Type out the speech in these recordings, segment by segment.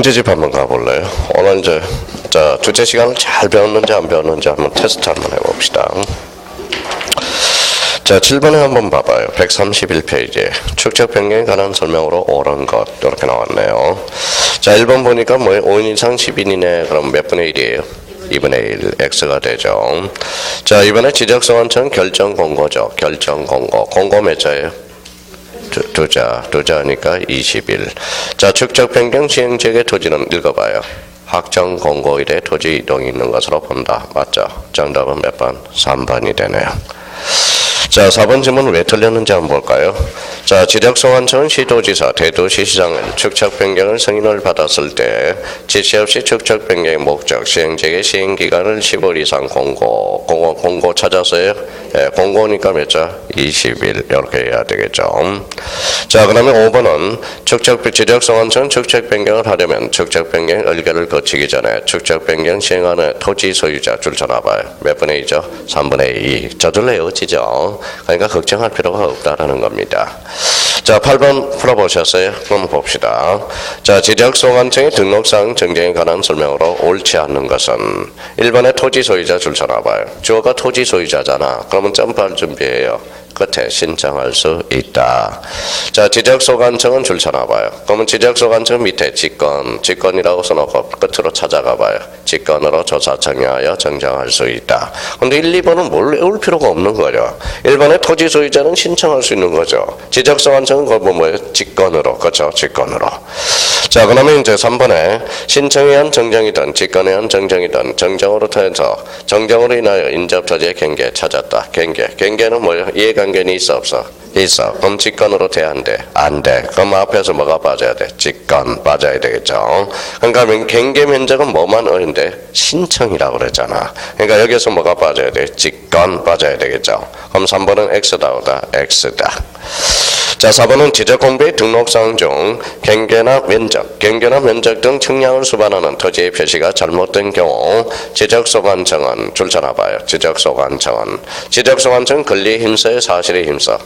문제집 한번 가볼래요? 오늘 이제 자 둘째 시간을 잘 배웠는지 안 배웠는지 한번 테스트 한번 해봅시다. 자 7번에 한번 봐봐요. 131페이지에 축적 변경에 관한 설명으로 옳은 것 이렇게 나왔네요. 자 1번 보니까 뭐 5인 이상 10인이네. 그럼 몇 분의 1이에요? 2분의 1 x가 되죠. 자 이번에 지적소관청 결정 공고죠. 결정 공고. 공고 몇 자예요? 두 자니까 21. 자 축적 변경 시행지역의 토지는 읽어봐요. 확정 공고일에 토지 이동이 있는 것으로 본다. 맞죠? 정답은 몇 번? 3번이 되네요. 자 4번 질문 왜 틀렸는지 한번 볼까요? 자 지적소관청은 시도지사, 대도시시장은 축적 변경을 승인을 받았을 때 지시 없이 축적 변경의 목적, 시행지역의 시행기간을 10월 이상 공고 찾았어요? 네, 공고니까 몇 자? 20일 이렇게 해야 되겠죠. 자 그러면 5번은 지적소관청은 축적 변경을 하려면 축적 변경 의결을 거치기 전에 축적 변경 시행하는 토지 소유자 줄 쳐놔봐요. 몇 분의 2죠? 3분의 2. 저절로 외워지죠. 그러니까 걱정할 필요가 없다라는 겁니다. 자 8번 풀어보셨어요? 그럼 봅시다. 자 지적소관청의 등록상 정정에 관한 설명으로 옳지 않는 것은 1번에 토지 소유자 줄 쳐놔봐요. 주어가 토지 소유자잖아. 그러면 점프할 준비해요. 끝에 신청할 수 있다. 자 지적소관청은 줄 쳐놔봐요. 그러면 지적소관청 밑에 직권이라고 써놓고 끝으로 찾아가봐요. 직권으로 조사 청구하여 정정할 수 있다. 근데 1, 2번은 뭘 외울 필요가 없는 거죠. 1번에 토지 소유자는 신청할 수 있는 거죠. 지적소관청은 그거 뭐예요? 직권으로. 그렇죠? 직권으로. 자 그러면 이제 3번에 신청에 의한 정정이든 직권에 의한 정정이든 정정으로 통해서 정정으로 인하여 인접토지의 경계 찾았다. 경계는 뭐예요? 이해관계는 있어 없어? 있어. 그럼 직권으로 돼야 안 돼? 안 돼. 그럼 앞에서 뭐가 빠져야 돼? 직권 빠져야 되겠죠. 그러니까 경계 면적은 뭐만 어린데? 신청이라고 그랬잖아. 그러니까 여기서 뭐가 빠져야 돼? 직권 빠져야 되겠죠. 그럼 3번은 X다 오다? X다. 자 4번은 지적공부의 등록사항 중 경계나 면적 등 측량을 수반하는 토지의 표시가 잘못된 경우 지적소관청은 줄 쳐놔봐요. 지적소관청은 권리에 힘써요? 사실에 힘써?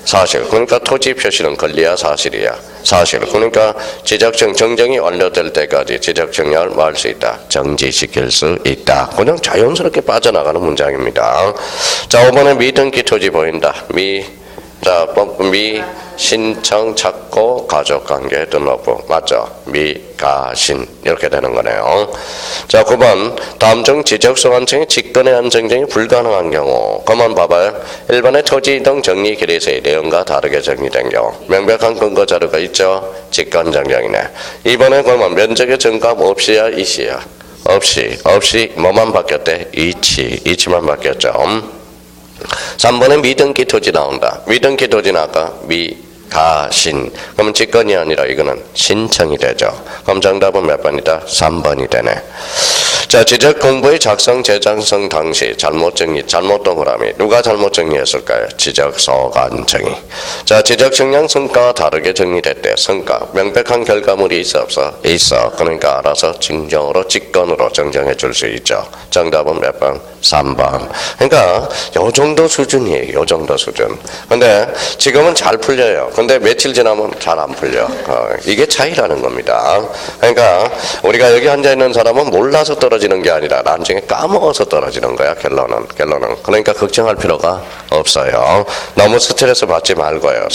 사실. 그러니까 토지 표시는 권리야 사실이야? 사실. 그러니까 지적청 정정이 완료될 때까지 지적청량을 뭐 할 수 있다? 정지시킬 수 있다. 그냥 자연스럽게 빠져나가는 문장입니다. 자 5번에 미등기 토지 보인다. 신청, 착고, 가족관계 등록부. 맞죠? 가신 이렇게 되는 거네요. 자 9번 다음 중 지적소관청의 직권에 의한 정정이 불가능한 경우 그만 봐봐요. 1번의 토지 이동 정리 결의서의 내용과 다르게 정리된 경우 명백한 근거 자료가 있죠? 직권 정정이네. 2번에 그러면 면적의 증감 없이야 이시야? 없이 뭐만 바뀌었대? 이치만 바뀌었죠. 3번에 미등기 토지 나온다. 미등기 토지는 아까 가신. 그러면 직권이 아니라 이거는 신청이 되죠. 그럼 정답은 몇 번이다? 3번이 되네. 자 지적 공부의 작성 제작성 당시 잘못 동그라미 누가 잘못 정리했을까요? 지적소관청이. 자 지적 측량 성과와 다르게 정리됐대. 성과 명백한 결과물이 있어 없어? 있어. 그러니까 알아서 증정으로 직권으로 정정해 줄 수 있죠. 정답은 몇 번? 3번. 그러니까 요 정도 수준이에요. 요 정도 수준. 근데 지금은 잘 풀려요. 근데 며칠 지나면 잘 안 풀려. 이게 차이라는 겁니다. 그러니까 우리가 여기 앉아 있는 사람은 몰라서 떨어지는 게 아니라 나중에 까먹어서 떨어지는 거야. 결론은. 그러니까 걱정할 필요가 없어요. 너무 스트레스 받지 말고요.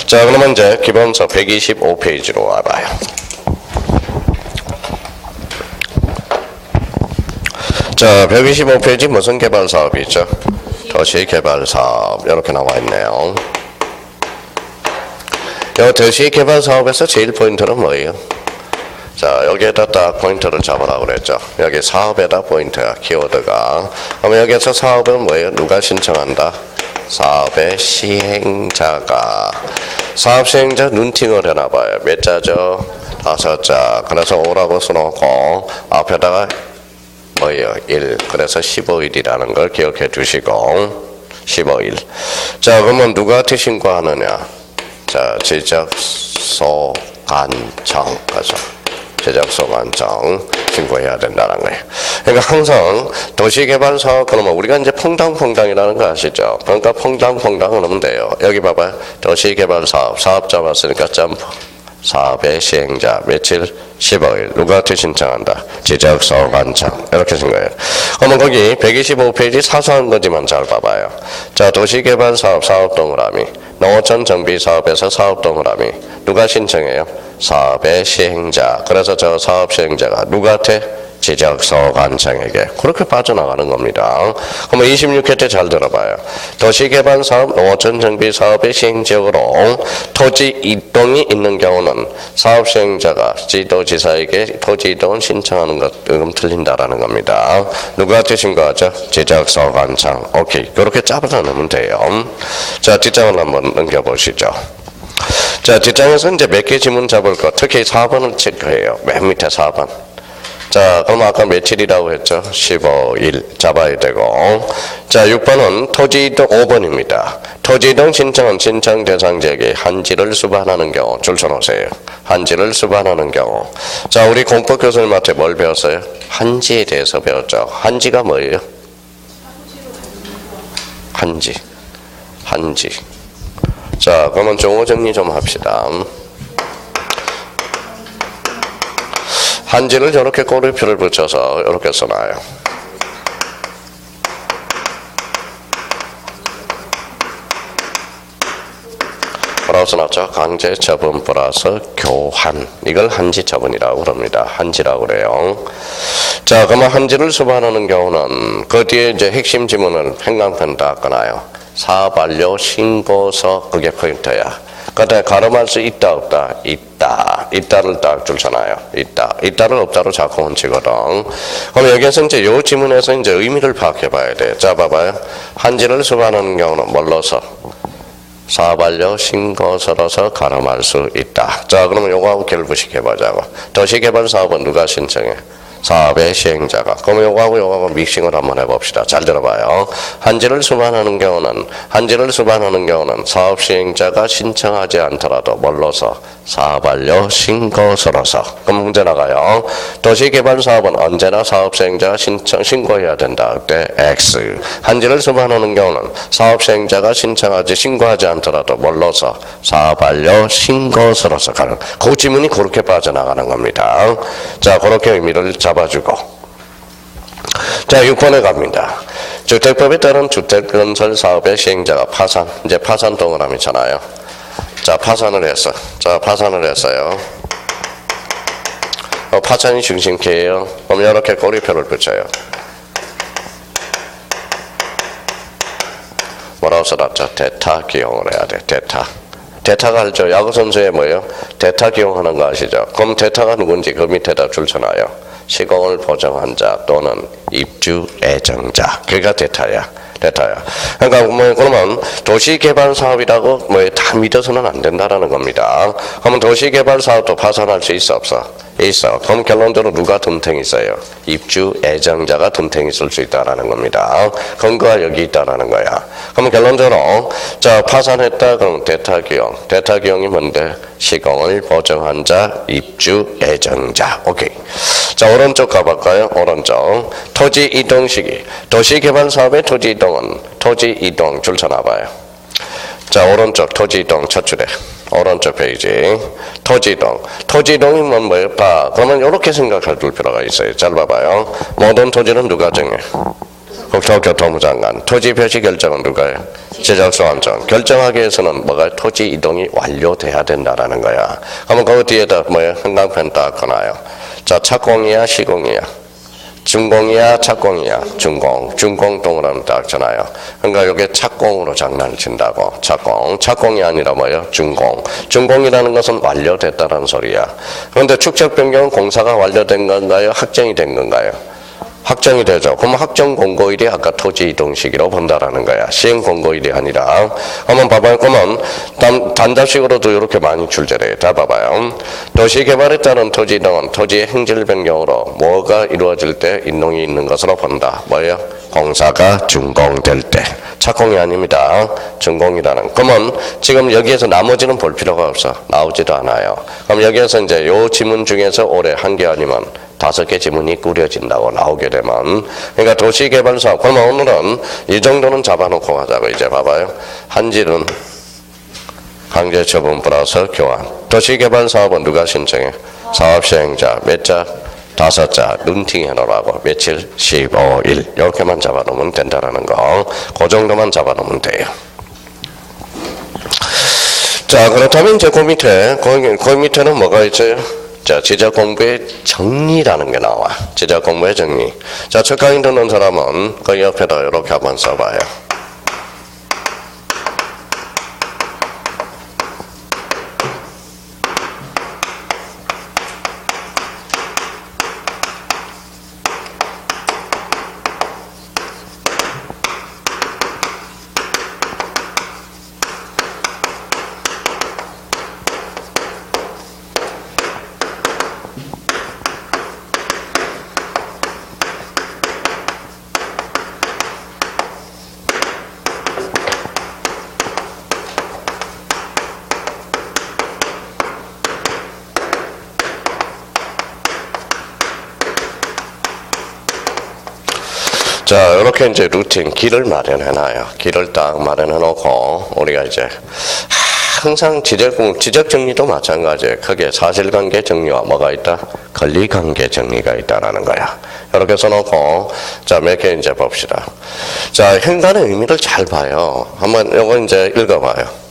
자 그러면 이제 기본서 125페이지로 와봐요. 자 125페이지 무슨 개발 사업이 있죠? 도시개발 사업 이렇게 나와 있네요. 이 도시개발 사업에서 제일 포인트는 뭐예요? 자 여기에다 딱 포인트를 잡으라고 그랬죠. 여기 사업에다 포인트야. 키워드가. 그럼 여기서 사업은 뭐예요? 누가 신청한다? 사업의 시행자가. 사업 시행자 눈팅을 해놔봐요. 몇 자죠? 5자. 그래서 오라고 써놓고 앞에다가 뭐예요? 1. 그래서 15일이라는 걸 기억해 두시고 15일. 자 그러면 누구한테 신고하느냐? 자 지적소관청. 그죠? 지적소관청 신고해야 된다는 거예요. 그러니까 항상 도시개발사업 그러면 우리가 이제 퐁당퐁당이라는 거 아시죠? 그러니까 퐁당퐁당 그러면 돼요. 여기 봐봐요. 도시개발사업 사업자 봤으니까 점프. 사업의 시행자, 며칠? 15일. 누구한테 신청한다? 지적서관청. 이렇게 쓴 거예요. 그러면 거기 125페이지 사소한 거지만 잘 봐봐요. 자, 도시개발사업 사업동그라미. 농어촌 정비사업에서 사업동그라미. 누가 신청해요? 사업의 시행자. 그래서 저 사업 시행자가 누구한테? 지적서관청에게. 그렇게 빠져나가는 겁니다. 그러면 26회 잘 들어봐요. 도시개발사업, 농어촌 정비사업의 시행지역으로 토지 이동이 있는 경우는 사업 시행자가 지도지사에게 토지 이동을 신청하는 것, 이건 틀린다라는 겁니다. 누구한테 신고하죠? 지적서관청. 오케이. 그렇게 잡아서 넣으면 돼요. 자, 뒷장을 한번 넘겨보시죠. 자, 뒷장에서 이제 몇 개 지문 잡을 거, 특히 4번을 체크해요. 맨 밑에 4번. 자, 그럼 아까 며칠이라고 했죠? 15일 잡아야 되고. 자, 6번은 토지이동 5번입니다. 토지이동 신청은 신청 대상 지역에 한지를 수반하는 경우. 줄 서놓으세요. 한지를 수반하는 경우. 자, 우리 공법 교수님한테 뭘 배웠어요? 한지에 대해서 배웠죠. 한지가 뭐예요? 한지. 한지. 자, 그러면 종어 정리 좀 합시다. 한지를 저렇게 꼬리표를 붙여서 이렇게 써놔요. 뭐라고 써놨죠? 강제 처분 플러스 교환. 이걸 한지 처분이라고 그럽니다. 한지라고 그래요. 자, 그러면 한지를 수반하는 경우는 그 뒤에 이제 핵심 지문을 행강편 딱 꺼놔요. 사반료 신고서, 그게 포인트야. 그때 가름할 수 있다 없다? 있다. 있다를 딱 줄잖아요. 있다. 있다를 없다로 자꾸 훔치거든. 그럼 여기에서 이제 요 지문에서 이제 의미를 파악해 봐야 돼. 자, 봐봐요. 한지를 수반하는 경우는 뭘로서? 사반료 신고서로서 가름할 수 있다. 자, 그러면 요거하고 결부시켜 보자고. 도시개발 사업은 누가 신청해? 사업의 시행자가. 그럼 요거하고 믹싱을 한번 해봅시다. 잘 들어봐요. 한지를 수반하는 경우는 사업 시행자가 신청하지 않더라도 뭘로서? 사반료 신고서로서. 그럼 문제 나가요. 도시개발 사업은 언제나 사업 시행자가 신고해야 된다. 그때 X. 한지를 수반하는 경우는 사업 시행자가 신고하지 않더라도 뭘로서? 사반료 신고서로서 가는. 그 지문이 그렇게 빠져나가는 겁니다. 자, 그렇게 의미를 잡아주고. 자, 6번에 갑니다. 주택법에 따른 주택건설 사업의 시행자가 파산. 이제 파산 동그라미잖아요. 자, 파산을 했어. 자, 파산을 했어요. 파산이 중심키예요. 그럼 이렇게 꼬리표를 붙여요. 뭐라고 써놨죠? 대타 기용을 해야 돼. 대타. 대타가 알죠? 야구선수의 뭐예요? 대타 기용하는 거 아시죠? 그럼 대타가 누군지 그 밑에다 줄 쳐놔요. 시공을 보정한 자 또는 입주 예정자. 그게 대타야. 그러니까 그러면 도시개발 사업이라고 다 믿어서는 안 된다라는 겁니다. 그러면 도시개발 사업도 파산할 수 있어 없어? 있어. 그럼 결론적으로 누가 덤탱이 있어요? 입주 예정자가 덤탱이 있을 수 있다라는 겁니다. 근거가 여기 있다라는 거야. 그럼 결론적으로 자, 파산했다 그럼 대타기용. 대타기용이 뭔데? 시공을 보정한 자, 입주 예정자. 오케이. 자, 오른쪽 가볼까요? 오른쪽. 토지 이동 시기. 도시개발 사업의 토지 이동은 토지 이동 줄 서놔봐요. 자, 오른쪽 토지 이동 첫 줄에. 오른쪽 페이지. 토지 이동. 토지 이동이 뭐예요? 봐. 그러면 이렇게 생각할 필요가 있어요. 잘 봐봐요. 모든 토지는 누가 정해? 국토교통부 장관. 토지 표시 결정은 누가요? 지적서관청. 결정하기 위해서는 뭐가? 토지 이동이 완료돼야 된다라는 거야. 그러면 그 뒤에다 뭐예요? 한강편 딱 꺼놔요. 자, 착공이야, 시공이야? 준공이야, 착공이야? 준공 동그라미 딱 잖아요. 그러니까 이게 착공으로 장난을 친다고. 착공이 아니라 뭐예요? 준공이라는 것은 완료됐다는 소리야. 그런데 축적 변경은 공사가 완료된 건가요? 확정이 된 건가요? 확정이 되죠. 그럼 확정 공고일이 아까 토지 이동 시기로 본다라는 거야. 시행 공고일이 아니라. 한번 봐봐요. 그러면 단답식으로도 이렇게 많이 출제돼요. 다 봐봐요. 도시개발에 따른 토지 이동은 토지의 행질 변경으로 뭐가 이루어질 때 이동이 있는 것으로 본다. 뭐예요? 공사가 준공될 때. 착공이 아닙니다. 준공이라는. 그러면 지금 여기에서 나머지는 볼 필요가 없어. 나오지도 않아요. 그럼 여기에서 이제 요 지문 중에서 올해 한 개 아니면 5개 지문이 꾸려진다고 나오게 되면, 그러니까 도시개발사업. 그러면 오늘은 이 정도는 잡아놓고 가자고. 이제 봐봐요. 한지는 강제 처분 플러스 교환. 도시개발 사업은 누가 신청해? 사업 시행자 몇 자? 5자 눈팅 해놓으라고. 며칠? 15일. 이렇게만 잡아놓으면 된다라는 거. 그 정도만 잡아놓으면 돼요. 자, 그렇다면 이제 그 밑에는 뭐가 있어요? 자, 지적 공부의 정리라는 게 나와. 지적 공부의 정리. 자, 첫 강의 듣는 사람은 그 옆에다 이렇게 한번 써봐요. 자, 이렇게 이제 루틴, 길을 마련해놔요. 길을 딱 마련해놓고, 우리가 이제, 항상 지적 정리도 마찬가지예요. 크게 사실관계 정리와 뭐가 있다? 권리관계 정리가 있다라는 거야. 이렇게 써놓고, 자, 몇 개 이제 봅시다. 자, 현관의 의미를 잘 봐요. 한번 요거 이제 읽어봐요.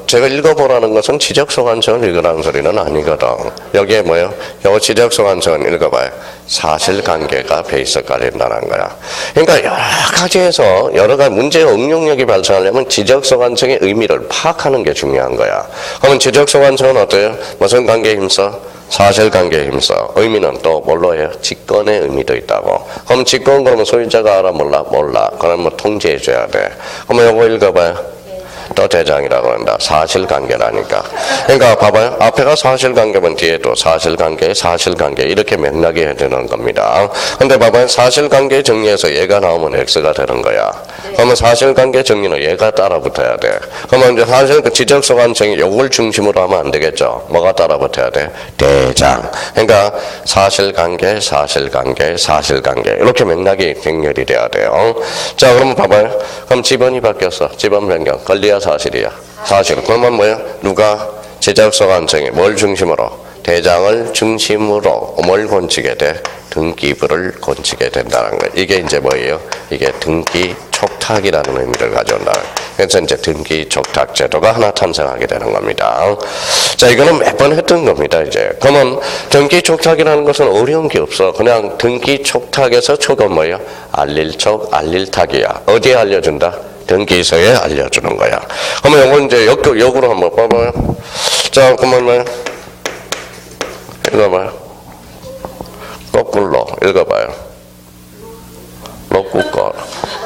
제가 읽어보라는 것은 지적소관청을 읽으라는 소리는 아니거든. 여기에 뭐예요? 요거 지적소관청을 읽어봐요. 사실관계가 베이스가 된다는 거야. 그러니까 여러 가지에서 여러 가지 문제의 응용력이 발생하려면 지적소관청의 의미를 파악하는 게 중요한 거야. 그러면 지적소관청은 어때요? 무슨 관계에 힘써? 사실관계에 힘써. 의미는 또 뭘로 해요? 직권의 의미도 있다고. 그럼 직권 그러면 소유자가 알아? 몰라. 그럼 뭐 통지해줘야 돼. 그러면 요거 읽어봐요. 또 대장이라고 한다. 사실관계라니까. 그러니까 봐봐요. 앞에가 사실관계면 뒤에도 사실관계 이렇게 맥락이 해야 되는 겁니다. 근데 봐봐요. 사실관계 정리해서 얘가 나오면 X가 되는 거야. 그러면 사실관계 정리는 얘가 따라 붙어야 돼. 그러면 이제 사실 지적소관청이 요걸 중심으로 하면 안 되겠죠. 뭐가 따라 붙어야 돼? 대장. 그러니까 사실관계 이렇게 맥락이 병렬이 돼야 돼요. 자, 그러면 봐봐요. 그럼 지번이 바뀌었어. 지번 변경. 권리야 사실이야? 사실. 그러면 뭐야? 누가? 지적소관청이 뭘 중심으로? 대장을 중심으로 뭘 건치게 돼? 등기부를 건치게 된다는 거예요. 이게 이제 뭐예요? 이게 등기 촉탁이라는 의미를 가져온다. 그래서 이제 등기 촉탁 제도가 하나 탄생하게 되는 겁니다. 자, 이거는 몇 번 했던 겁니다, 이제. 그러면 등기 촉탁이라는 것은 어려운 게 없어. 그냥 등기 촉탁에서 촉은 뭐예요? 알릴촉, 알릴탁이야. 어디에 알려준다? 등기소에 알려주는 거야. 그러면 이건 이제 역으로 한번 봐봐요. 자, 그러면 뭐예요? 읽어봐요. 거꾸로 읽어봐요. 록국거.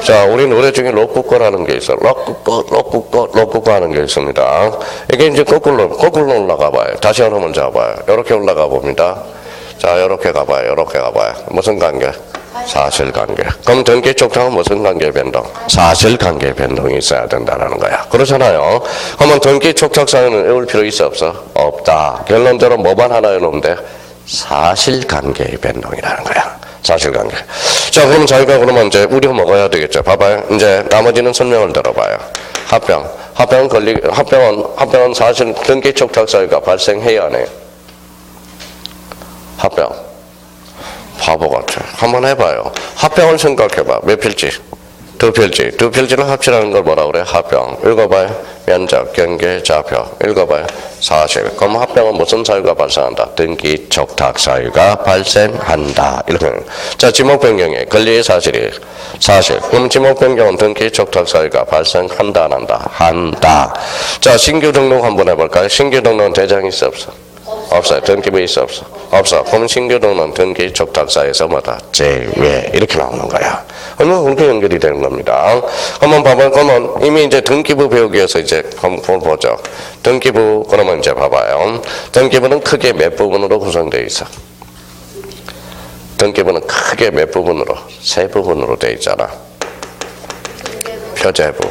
자, 우리 노래 중에 록국거라는 게 있어. 록국거 하는 게 있습니다. 이게 이제 거꾸로 올라가 봐요. 다시 하나 먼저 봐요. 이렇게 올라가 봅니다. 자, 이렇게 가봐요. 무슨 관계? 사실관계. 그럼 등기 촉탁은 무슨 관계 변동? 사실관계 변동이 있어야 된다는 거야. 그렇잖아요. 그러면 등기 촉탁사유는 외울 필요 있어 없어? 없다. 결론적으로 뭐만 하나 해놓으면 돼? 사실관계의 변동이라는 거야. 사실관계. 자, 그럼 저희가 그러면 이제 우려 먹어야 되겠죠. 봐봐요. 이제 나머지는 설명을 들어봐요. 합병은 사실 등기 촉탁 사유가 발생해야 하네요. 합병. 바보 같아. 한번 해봐요. 합병을 생각해봐. 몇 필지? 두 필지를 합치라는 걸 뭐라 그래? 합병. 읽어봐요. 면적, 경계, 좌표. 읽어봐요. 사실. 그럼 합병은 무슨 사유가 발생한다? 등기 촉탁 사유가 발생한다. 이렇게. 자, 지목 변경에 권리의 사실이 사실. 그럼 지목 변경은 등기 촉탁 사유가 발생한다, 안 한다? 한다. 자, 신규 등록 한번 해볼까요? 신규 등록은 대장이 있어 없어? 없어요. 등기부 있어 없어? 없어. 그럼 신규 등록은 등기 촉탁사에서 뭐다? 제외. 이렇게 나오는 거야. 그러면 그렇게 연결이 되는 겁니다. 한번 봐봐요. 그러면 이미 이제 등기부 배우기 위해서 이제 한번 보죠. 등기부, 그러면 이제 봐봐요. 등기부는 크게 몇 부분으로 구성되어 있어? 등기부는 크게 몇 부분으로? 세 부분으로 되어 있잖아. 표제부.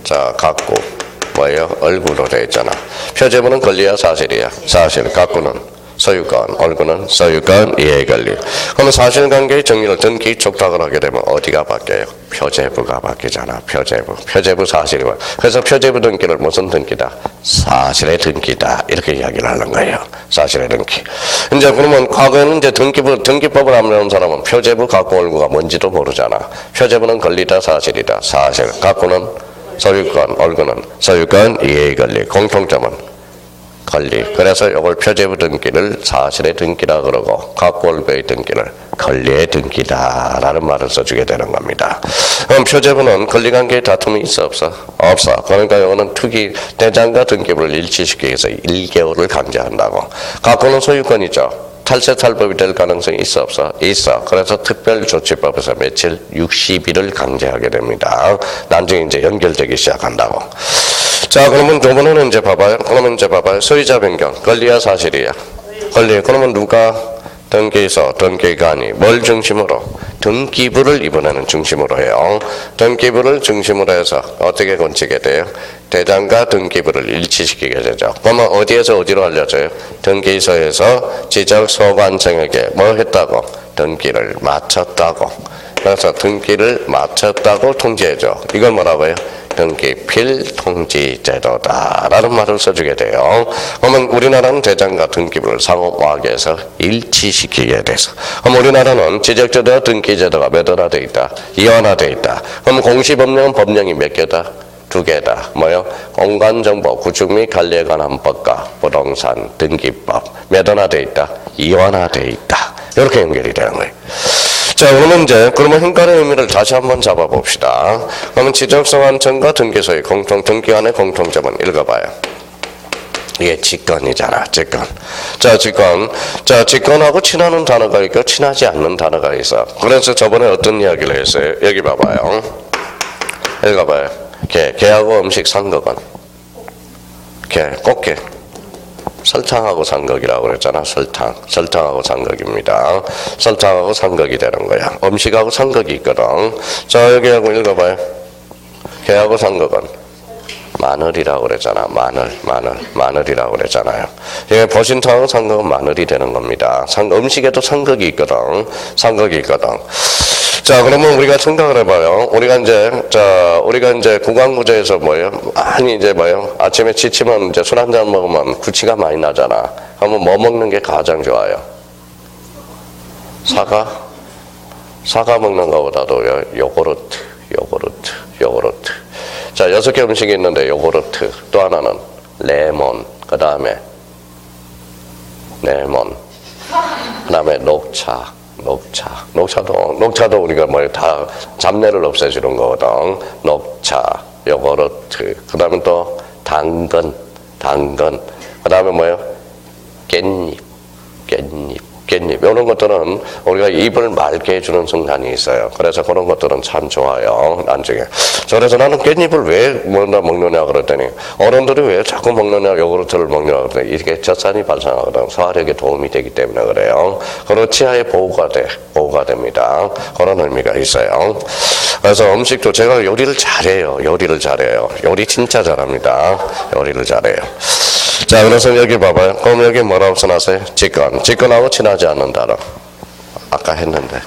자, 각구. 뭐예요? 얼굴로 되어 있잖아. 표제부는 권리야 사실이야? 사실. 각구는 소유권, 얼굴은 소유권, 이해관리. 그러면 사실관계의 정의를 등기 촉탁을 하게 되면 어디가 바뀌어요? 표제부가 바뀌잖아. 표제부 사실이고. 그래서 표제부 등기를 무슨 등기다? 사실의 등기다. 이렇게 이야기를 하는 거예요. 사실의 등기. 이제 그러면 과거에는 이제 등기법을 안 배운 사람은 표제부 갖고 얼구가 뭔지도 모르잖아. 표제부는 권리다, 사실이다. 사실. 갖고는 소유권, 얼굴은 소유권, 이해관리. 공통점은 권리. 그래서 이걸 표제부 등기를 사실의 등기라 그러고 갖고 얼구의 등기를 권리의 등기다라는 말을 써주게 되는 겁니다. 그럼 표제부는 권리관계에 다툼이 있어 없어? 없어. 그러니까 이거는 투기 대장과 등기부를 일치시키기 위해서 1개월을 강제한다고. 갖고는 소유권이죠. 탈세 탈법이 될 가능성이 있어 없어? 있어. 그래서 특별조치법에서 며칠 60일을 강제하게 됩니다. 나중에 이제 연결되기 시작한다고. 자, 그러면 이번에는 이제 봐봐요. 소유자 변경. 권리야, 사실이야? 권리. 그러면 누가 등기소, 등기관이 뭘 중심으로? 등기부를 이번에는 중심으로 해요. 등기부를 중심으로 해서 어떻게 건치게 돼요? 대장과 등기부를 일치시키게 되죠. 그러면 어디에서 어디로 알려줘요? 등기소에서 지적소관청에게 뭐 했다고? 등기를 마쳤다고. 그래서 등기를 마쳤다고 통지해줘. 이걸 뭐라고 해요? 등기필 통지제도다라는 말을 써주게 돼요. 그러면 우리나라는 대장과 등기부를 상호화해서 일치시키게 돼서. 그럼 우리나라는 지적제도와 등기제도가 몇 원화되어 있다? 이원화되어 있다. 그럼 공시법령은 법령이 몇 개다? 2개다. 뭐요? 공간정보 구축 및 관리에 관한 법과 부동산 등기법 몇 원화되어 있다? 이원화되어 있다. 이렇게 연결이 되는 거예요. 자, 그러면 행간의 의미를 다시 한번 잡아봅시다. 그러면 지적소관청과 등기소의 등기관의 공통점은 읽어봐요. 이게 직권이잖아, 직권. 자, 직권. 자, 직권하고 친하는 단어가 있고 친하지 않는 단어가 있어. 그래서 저번에 어떤 이야기를 했어요? 여기 봐봐요. 읽어봐요. 개하고 음식 상거건. 꽃게. 설탕하고 삼각이라고 그랬잖아. 설탕하고 삼각입니다. 설탕하고 삼각이 되는 거야. 음식하고 삼각이 있거든. 자, 여기 하고 읽어봐요. 개하고 삼각은 마늘이라고 그랬잖아. 마늘이라고 그랬잖아요. 이게 보신탕하고 삼각은 마늘이 되는 겁니다. 음식에도 삼각이 있거든. 자, 그러면 우리가 생각을 해봐요. 우리가 이제 구강구제에서 아침에 지치면 이제 술 한잔 먹으면 구취가 많이 나잖아. 그러면 뭐 먹는 게 가장 좋아요? 사과 먹는 것보다도 요구르트. 자, 6개 음식이 있는데 요구르트. 또 하나는 레몬. 그 다음에 녹차도 우리가 다 잡내를 없애주는 거거든. 녹차, 요거르트, 그 다음에 또 당근, 그 다음에 깻잎. 이런 것들은 우리가 입을 맑게 해주는 순간이 있어요. 그래서 그런 것들은 참 좋아요, 나중에. 그래서 나는 깻잎을 왜 먹느냐 그랬더니, 어른들이 왜 자꾸 먹느냐, 요구르트를 먹느냐 그랬더니, 이게 젖산이 발생하거든. 소화력에 도움이 되기 때문에 그래요. 그리고 치아에 보호가 됩니다. 그런 의미가 있어요. 그래서 음식도 제가 요리를 잘해요. 요리 진짜 잘합니다. 요리를 잘해요. 자, 그래서 여기 봐봐요. 그럼 여기 뭐라고 써놨어요? 직권하고 친하지 않는 단어. 아까 했는데.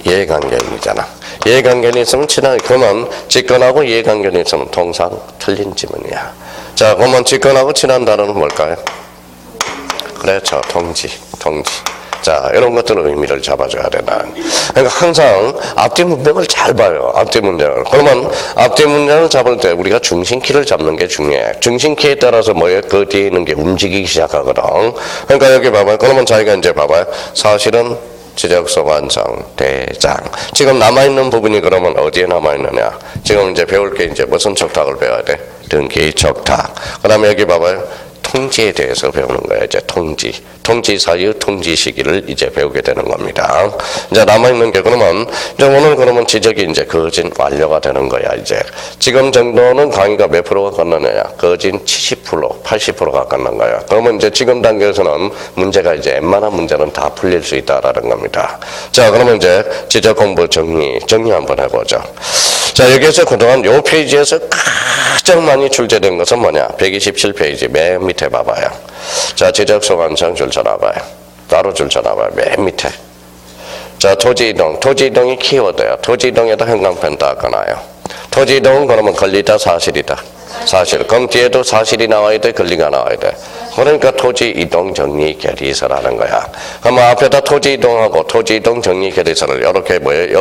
이해관계이잖아. 이해관계는 있으면 그러면 직권하고 이해관계는 있으면 통상 틀린 지문이야. 자, 그러면 직권하고 친한 단어는 뭘까요? 그렇죠. 통지. 자, 이런 것들은 의미를 잡아줘야 된다. 그러니까 항상 앞뒤 문장을 잘 봐요. 앞뒤 문장을. 그러면 앞뒤 문장을 잡을 때 우리가 중심키를 잡는 게 중요해. 중심키에 따라서 그 뒤에 있는 게 움직이기 시작하거든. 그러니까 여기 봐봐요. 그러면 자기가 이제 봐봐요. 사실은 지적소관청, 대장. 지금 남아있는 부분이 그러면 어디에 남아있느냐? 지금 이제 배울 게 이제 무슨 척탁을 배워야 돼? 등기 척탁. 그 다음에 여기 봐봐요. 통지에 대해서 배우는 거예요. 이제 통지 사유, 통지 시기를 이제 배우게 되는 겁니다. 이제 남아있는 게 오늘 지적이 이제 거진 완료가 되는 거야, 이제. 지금 정도는 강의가 몇 프로가 끝나느냐? 거진 70%, 80%가 끝난 거야. 그러면 이제 지금 단계에서는 문제가 이제 웬만한 문제는 다 풀릴 수 있다라는 겁니다. 자, 그러면 이제 지적 공부 정리 한번 해보죠. 자, 여기에서 그동안 요 페이지에서 가장 많이 출제된 것은 뭐냐? 127페이지 맨 밑에 봐봐요. 자, 지적소관청 줄 쳐놔봐요. 따로 줄 쳐놔봐요. 맨 밑에. 자, 토지이동. 토지이동이 키워드예요. 토지이동에다 형광펜 닦아놔요. 토지이동은 그러면 권리다 사실이다. 사실. 그럼 뒤에도 사실이 나와야 돼, 권리가 나와야 돼. 그러니까 토지이동 정리 결의서라는 거야. 그럼 앞에다 토지이동하고 토지이동 정리 결의서를 이렇게 뭐예요?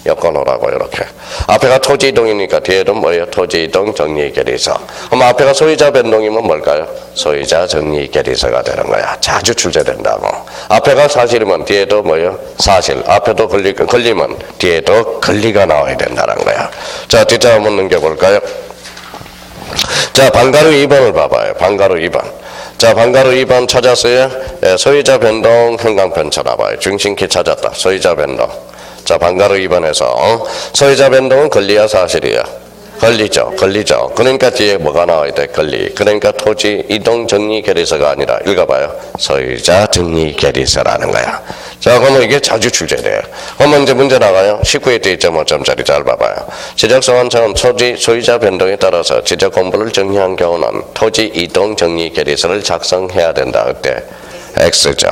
엮어놓으라고 이렇게. 앞에가 토지이동이니까 뒤에도 뭐예요? 토지이동 정리 결의서. 그럼 앞에가 소유자 변동이면 뭘까요? 소유자 정리 결의서가 되는 거야. 자주 출제된다고. 앞에가 사실이면 뒤에도 뭐예요? 사실. 앞에도 권리면 뒤에도 권리가 나와야 된다는 거야. 자, 뒷자 한번 넘겨볼까요? 자, 방가루 2번을 봐봐요. 방가루 2번. 자, 방가루 2번 찾았어요? 예, 소유자 변동 형광펜 쳐다봐요. 중심키 찾았다. 소유자 변동. 자, 방가루 2번에서 소유자 변동은 권리야 사실이야? 권리죠. 그러니까 뒤에 뭐가 나와야 돼? 권리. 그러니까 토지 이동 정리 결의서가 아니라 읽어봐요. 소유자 정리 결의서라는 거야. 자, 그러면 이게 자주 출제돼요. 그러면 이제 문제 나가요. 19회 때 2.5점짜리 잘 봐봐요. 지적소관청은 토지 소유자 변동에 따라서 지적 공부를 정리한 경우는 토지 이동 정리 결의서를 작성해야 된다. 그때 X죠.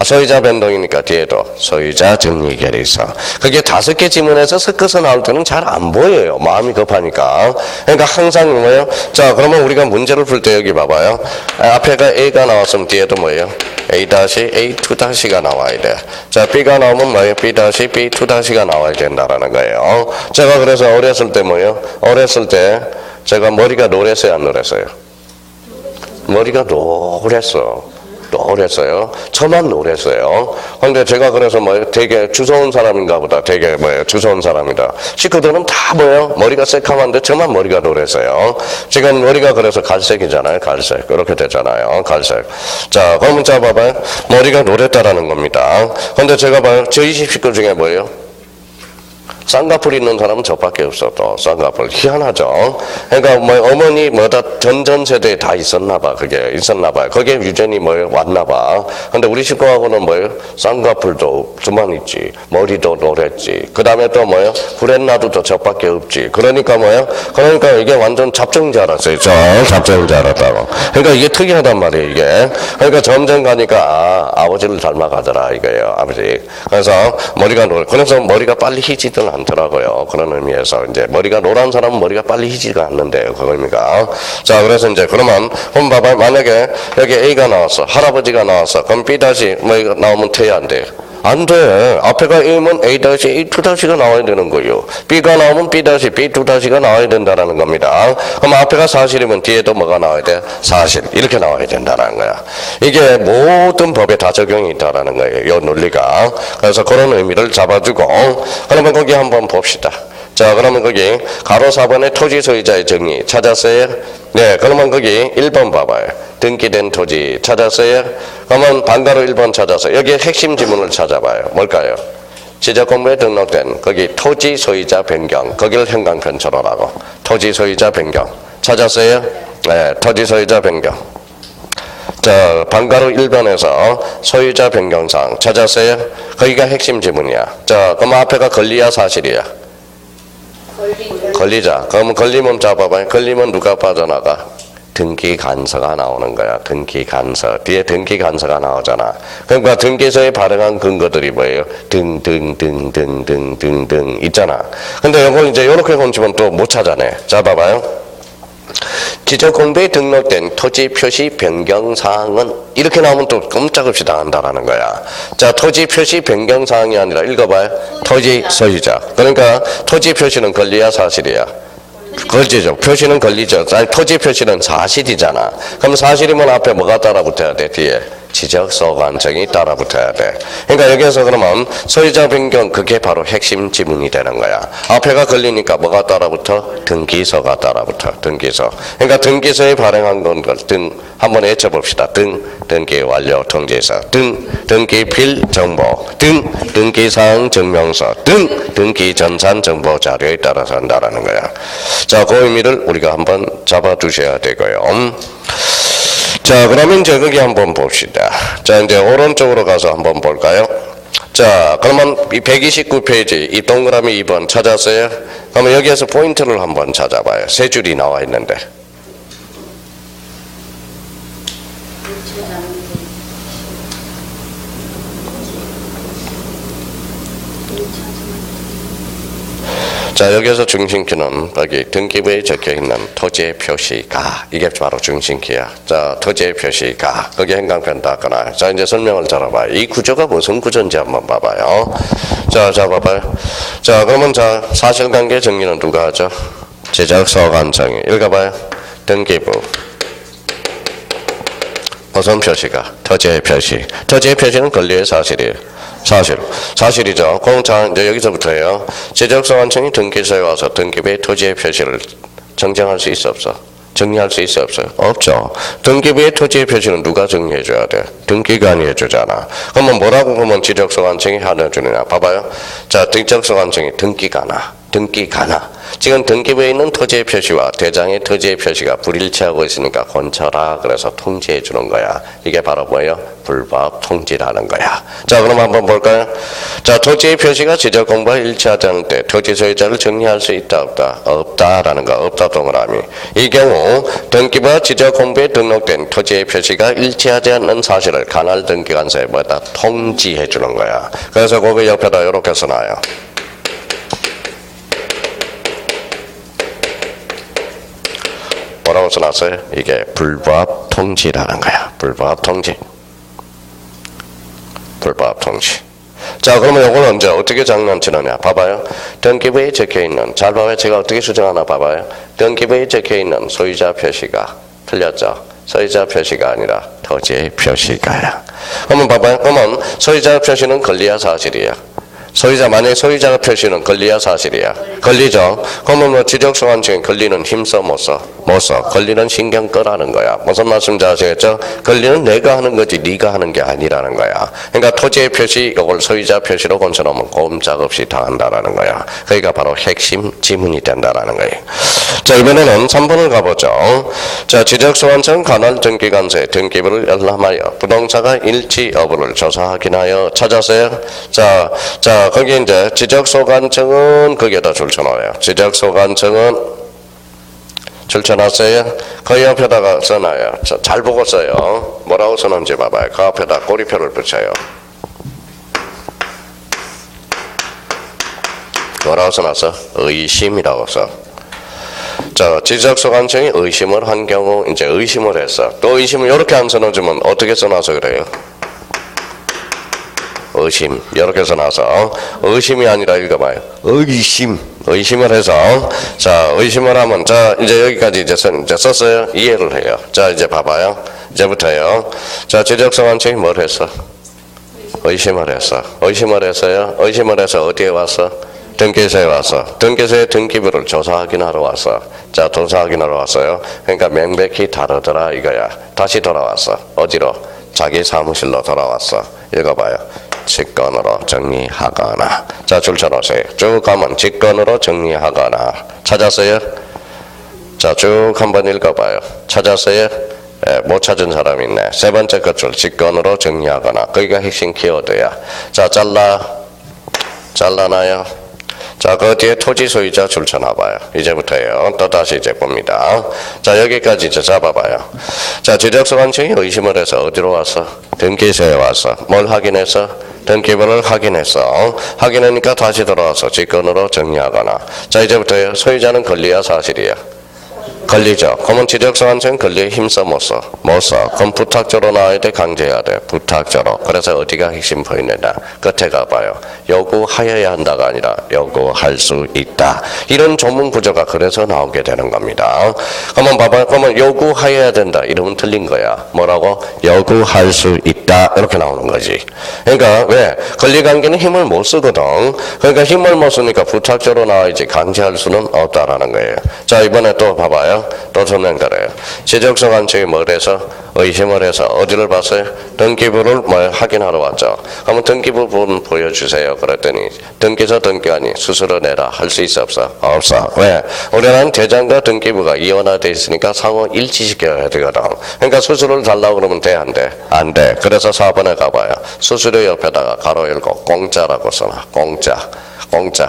소유자 변동이니까 뒤에도 소유자 정리 결의서. 그게 5개 지문에서 섞어서 나올 때는 잘 안 보여요. 마음이 급하니까. 그러니까 항상 뭐예요? 자, 그러면 우리가 문제를 풀 때 여기 봐봐요. 앞에가 A가 나왔으면 뒤에도 뭐예요? A-A2-가 나와야 돼. 자, B가 나오면 뭐예요? B-B2-가 나와야 된다라는 거예요. 제가 그래서 어렸을 때 뭐예요? 어렸을 때 제가 머리가 노랬어요, 안 노랬어요? 머리가 노랬어. 노랬어요. 저만 노랬어요. 근데 제가 그래서 뭐 되게 주워온 사람인가 보다. 되게 뭐예요? 주워온 사람이다. 식구들은 다 뭐예요? 머리가 새카만데 저만 머리가 노랬어요. 지금 머리가 그래서 갈색이잖아요. 갈색. 그렇게 되잖아요. 갈색. 자, 그럼 자 봐봐요. 머리가 노랬다라는 겁니다. 근데 제가 봐요. 저희 집 식구 중에 뭐예요? 쌍꺼풀 있는 사람은 저밖에 없어. 또 쌍꺼풀 희한하죠. 그러니까 뭐 어머니 뭐다 전 세대에 다 있었나 봐. 그게 있었나 봐요. 그게 유전이 뭐예요? 왔나 봐. 근데 우리 식구하고는 뭐예요? 쌍꺼풀도 저만 있지. 머리도 노랬지. 그 다음에 또 뭐예요? 브렛나루도 저밖에 없지. 그러니까 뭐예요? 그러니까 이게 완전 잡종인 알았어요. 잡종인 알았다고. 그러니까 이게 특이하단 말이에요. 이게. 그러니까 점점 가니까 아버지를 닮아가더라 이거예요. 아버지. 그래서 머리가 그래서 머리가 빨리 희지든 않더라고요. 그런 의미에서 이제 머리가 노란 사람은 머리가 빨리 희지가 않는데요. 그겁니까? 자, 그래서 이제 그러면 한번 봐봐요. 만약에 여기 A가 나왔어. 할아버지가 나왔어. 그럼 B 다시 뭐 이거 나오면 돼야 안 돼? 안 돼. 앞에가 A면 A-A2-가 나와야 되는 거예요. B가 나오면 B-B2-가 나와야 된다는 겁니다. 그럼 앞에가 사실이면 뒤에도 뭐가 나와야 돼? 사실. 이렇게 나와야 된다는 거야. 이게 모든 법에 다 적용이 있다는 거예요. 이 논리가. 그래서 그런 의미를 잡아주고 그러면 거기 한번 봅시다. 자, 그러면 거기 가로 4번의 토지 소유자의 정리 찾았어요? 네, 그러면 거기 1번 봐봐요. 등기된 토지 찾았어요? 그러면 반가로 1번 찾아서 여기 핵심 지문을 찾아봐요. 뭘까요? 지적공부에 등록된 거기 토지 소유자 변경, 거기를 형광펜 쳐놓으라고. 토지 소유자 변경 찾았어요? 네, 토지 소유자 변경. 자, 방가로 1번에서 소유자 변경사항 찾았어요? 거기가 핵심 지문이야. 자, 그럼 앞에가 권리야 사실이야? 권리자. 그러면 권리문 잡아봐요. 권리문 누가 빠져나가? 등기간서가 나오는 거야. 등기간서. 뒤에 등기간서가 나오잖아. 그러니까 등기서에 발행한 근거들이 뭐예요? 등 있잖아. 근데 이걸 이제 이렇게 건치면 또 못 찾아내. 자, 봐봐요. 지적공부에 등록된 토지 표시 변경사항은 이렇게 나오면 또 꼼짝없이 당한다라는 거야. 자, 토지 표시 변경사항이 아니라 읽어봐요. 토지 소유자. 그러니까 토지 표시는 권리야 사실이야? 권리죠. 표시는 권리죠. 아니, 토지 표시는 사실이잖아. 그럼 사실이면 앞에 뭐가 따라붙어야 돼? 뒤에 지적소관청이 따라붙어야 돼. 그러니까 여기에서 그러면 소유자 변경 그게 바로 핵심 지문이 되는 거야. 앞에가 걸리니까 뭐가 따라붙어? 등기서가 따라붙어. 등기서. 그러니까 등기서에 발행한 건 한번 외쳐봅시다. 등기 완료 통지서. 등기필 정보. 등기사항 증명서. 등기 전산 정보 자료에 따라서 한다라는 거야. 자, 그 의미를 우리가 한번 잡아두셔야 되고요. 자, 그러면 이제 거기 한번 봅시다. 자, 이제 오른쪽으로 가서 한번 볼까요? 자, 그러면 이 129페이지 이 동그라미 2번 찾았어요? 그러면 여기에서 포인트를 한번 찾아봐요. 세 줄이 나와 있는데. 자, 여기서 중심키는 여기 등기부에 적혀있는 토지의 표시가 이게 바로 중심키야. 자, 토지의 표시가 거기 행강편 닫거나. 자, 이제 설명을 들어봐요. 이 구조가 무슨 구조인지 한번 봐봐요. 자, 봐봐요. 자, 그러면 자, 사실관계 정리는 누가 하죠? 지적소관청이. 읽어봐요. 등기부. 무슨 표시가? 토지의 표시. 토지의 표시는 권리의 사실이에요. 사실이죠. 공차 이제 여기서부터예요. 지적소관청이 등기소에 와서 등기부의 토지의 표시를 정정할 수 있어 없어? 정리할 수 있어 없어요? 없죠. 등기부의 토지의 표시는 누가 정리해줘야 돼? 등기관이 해주잖아. 그러면 뭐라고 그러면 지적소관청이 하려주느냐? 봐봐요. 자, 지적소관청이 등기가나. 지금 등기부에 있는 토지의 표시와 대장의 토지의 표시가 불일치하고 있으니까 건쳐라. 그래서 통지해 주는 거야. 이게 바로 뭐예요? 불법 통지라는 거야. 자, 그럼 한번 볼까요? 자, 토지의 표시가 지적 공부와 일치하지 않을 때 토지 소유자를 정리할 수 있다 없다? 없다라는 거. 없다 동그라미. 이 경우 등기부와 지적 공부에 등록된 토지의 표시가 일치하지 않는 사실을 관할 등기관서에 뭐다? 통지해 주는 거야. 그래서 거기 옆에다 이렇게 써놔요. 뭐라고 써놨어요? 이게 불법 통지라는 거야. 불법 통지. 자, 그러면 이걸 언제 어떻게 장난치느냐? 봐봐요. 등기부에 적혀있는, 잘 봐봐요. 제가 어떻게 수정하나 봐봐요. 등기부에 적혀있는 소유자 표시가 틀렸죠? 소유자 표시가 아니라 토지의 표시가야. 그러면 봐봐요. 그러면 소유자 표시는 권리야 사실이야? 만약에 소유자가 표시는 권리야 사실이야? 권리죠. 그러면 뭐 지적소관청에 권리는 힘써 못 써? 못 써. 권리는 신경 끄라는 거야. 무슨 말씀인지 아시겠죠? 권리는 내가 하는 거지 네가 하는 게 아니라는 거야. 그러니까 토지의 표시 이걸 소유자 표시로 건쳐놓으면 꼼짝없이 다 한다라는 거야. 그러니까 바로 핵심 지문이 된다라는 거예요. 자, 이번에는 3번을 가보죠. 자, 지적소관청 관할 등기관서에 등기부를 열람하여 부동산과 일치 여부를 조사 확인하여 찾았어요. 자, 거기 이제 지적소관청은 거기에다 줄쳐놓아요. 지적소관청은 줄쳐놨어요. 그 옆에다가 써놔요. 잘 보고 써요. 뭐라고 써놓은지 봐봐요. 그 앞에다 꼬리표를 붙여요. 뭐라고 써놨어? 의심이라고 써. 자, 지적소관청이 의심을 한 경우 이제 의심을 했어. 또 의심을 이렇게 안 써놓으면 어떻게 써놔서 그래요? 의심 이렇게 써놔서 의심이 아니라 읽어봐요. 의심을 해서 자, 의심을 하면 자, 이제 여기까지 이제 썼어요. 이해를 해요. 자, 이제 봐봐요. 이제부터요. 자, 지적소관청이 뭘 했어? 의심을 했어. 의심을 해서 어디에 왔어? 등기소에 왔어. 등기소에 등기부를 조사 확인하러 왔어. 자, 조사 확인하러 왔어요. 그러니까 명백히 다르더라 이거야. 다시 돌아왔어. 어디로? 자기 사무실로 돌아왔어. 읽어봐요. 직권으로 정리하거나. 자, 줄 쳐놓으세요. 쭉 가면 직권으로 정리하거나. 찾았어요? 자, 쭉 한번 읽어봐요. 찾았어요? 예, 못 찾은 사람 있네. 세 번째 것줄 직권으로 정리하거나. 거기가 핵심 키워드야. 자, 잘라놔요. 자, 그 뒤에 토지 소유자 줄 쳐놔봐요. 이제부터예요. 또 다시 이제 봅니다. 자, 여기까지 이제 잡아봐요. 자, 지적소관청이 의심을 해서 어디로 왔어? 등기소에 왔어. 뭘 확인했어? 등기부를 확인했어. 확인하니까 다시 돌아와서 직권으로 정리하거나. 자, 이제부터요. 소유자는 권리야 사실이야? 권리죠. 그러면 지적소관청은 권리에 힘써 못 써? 못 써. 그럼 부탁조로 나와야 돼? 강제해야 돼? 부탁조로. 그래서 어디가 핵심 포인트냐? 끝에 가봐요. 요구하여야 한다가 아니라 요구할 수 있다. 이런 조문 구조가 그래서 나오게 되는 겁니다. 그러면 봐봐요. 그러면 요구하여야 된다. 이러면 틀린 거야. 뭐라고? 요구할 수 있다. 이렇게 나오는 거지. 그러니까 왜? 권리관계는 힘을 못 쓰거든. 그러니까 힘을 못 쓰니까 부탁조로 나와야지 강제할 수는 없다라는 거예요. 자, 이번에 또 봐봐요. 봐봐요. 또 설명드려요. 지적성 관측이 뭘 해서 의심을 해서 어디를 봤어요? 등기부를 뭐 확인하러 왔죠. 그러면 등기부 부분 보여주세요. 그랬더니 등기소 등기관이 수수료 내라 할 수 있어 없어? 없어. 왜? 우리는 대장과 등기부가 이원화돼 있으니까 상호 일치시켜야 되거든. 그러니까 수수료를 달라고 그러면 돼? 안 돼? 안 돼. 그래서 4번에 가봐요. 수수료 옆에다가 가로 열고 공짜라고 써놔. 공짜. 공짜.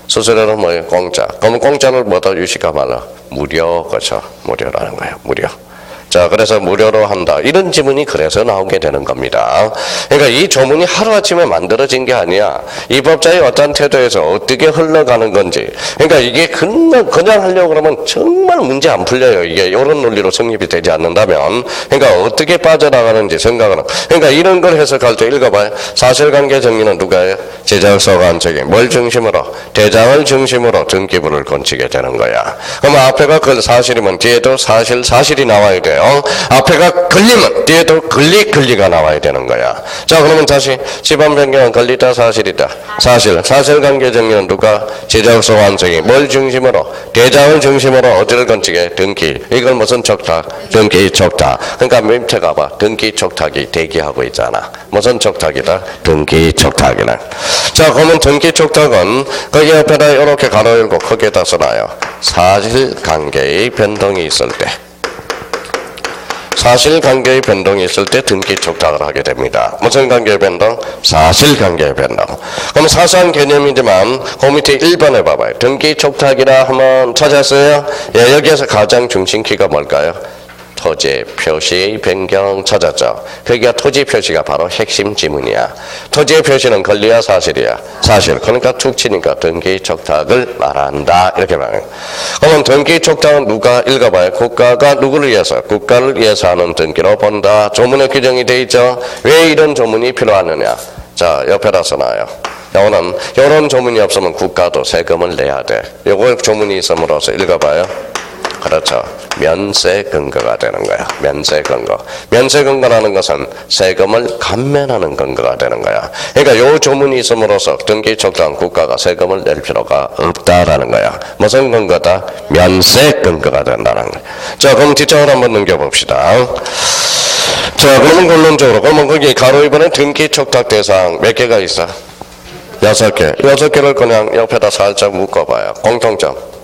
수수료는 뭐예요? 공짜. 그러면 공짜를 뭐다 유시가 말라? 무료. 그렇죠. 무료라는 거예요. 무료. 자, 그래서 무료로 한다. 이런 지문이 그래서 나오게 되는 겁니다. 그러니까 이 조문이 하루아침에 만들어진 게 아니야. 이 법자의 어떤 태도에서 어떻게 흘러가는 건지. 그러니까 이게 그냥 하려고 그러면 정말 문제 안 풀려요. 이게 이런 논리로 성립이 되지 않는다면. 그러니까 어떻게 빠져나가는지 생각을. 그러니까 이런 걸 해석할 때 읽어봐요. 사실관계 정리는 누가 해요? 제작소 관측이 뭘 중심으로? 대장을 중심으로 등기부를 건치게 되는 거야. 그럼 앞에가 그 사실이면 뒤에도 사실이 나와야 돼요. 앞에가 걸리면 뒤에도 권리가 나와야 되는 거야. 자, 그러면 다시 집안 변경은 권리다 사실이다. 사실관계 정리는 누가? 제작소 관측이 뭘 중심으로? 대장을 중심으로 어디를 건치게? 등기. 이걸 무슨 촉탁? 등기 촉탁. 그러니까 밑에 가봐. 등기 촉탁이 대기하고 있잖아. 무슨 촉탁이다? 등기 촉탁이네. 자, 그러면 등기 촉탁은 거기 옆에다 이렇게 가로 열고 크게다 써놔요. 사실관계의 변동이 있을 때. 사실관계의 변동이 있을 때 등기 촉탁을 하게 됩니다. 무슨 관계의 변동? 사실관계의 변동. 그럼 사소한 개념이지만 그 밑에 1번에 봐봐요. 등기 촉탁이라 하면 찾았어요? 예, 여기에서 가장 중심키가 뭘까요? 토지 표시의 변경 찾았죠. 그러니까 토지 표시가 바로 핵심 지문이야. 토지의 표시는 권리야 사실이야? 사실. 그러니까 툭 치니까 등기 촉탁을 말한다. 이렇게 말해요. 그러면 등기 촉탁은 누가 읽어봐요? 국가가 누구를 위해서? 국가를 위해서 하는 등기로 본다. 조문에 규정이 돼 있죠. 왜 이런 조문이 필요하느냐? 자, 옆에다 써놔요. 요거는 이런 조문이 없으면 국가도 세금을 내야 돼. 요거 조문이 있음으로써 읽어봐요. 그렇죠. 면세 근거가 되는 거야. 면세 근거. 면세 근거라는 것은 세금을 감면하는 근거가 되는 거야. 그러니까 요 조문이 있음으로써 등기 촉탁 국가가 세금을 낼 필요가 없다라는 거야. 무슨 근거다? 면세 근거가 된다는 거야. 자, 그럼 뒷장을 한번 넘겨봅시다. 자, 그러면 결론적으로 그러면 거기 가로 2번에 등기 촉탁 대상 몇 개가 있어? 6개. 6개를 그냥 옆에다 살짝 묶어봐요. 공통점.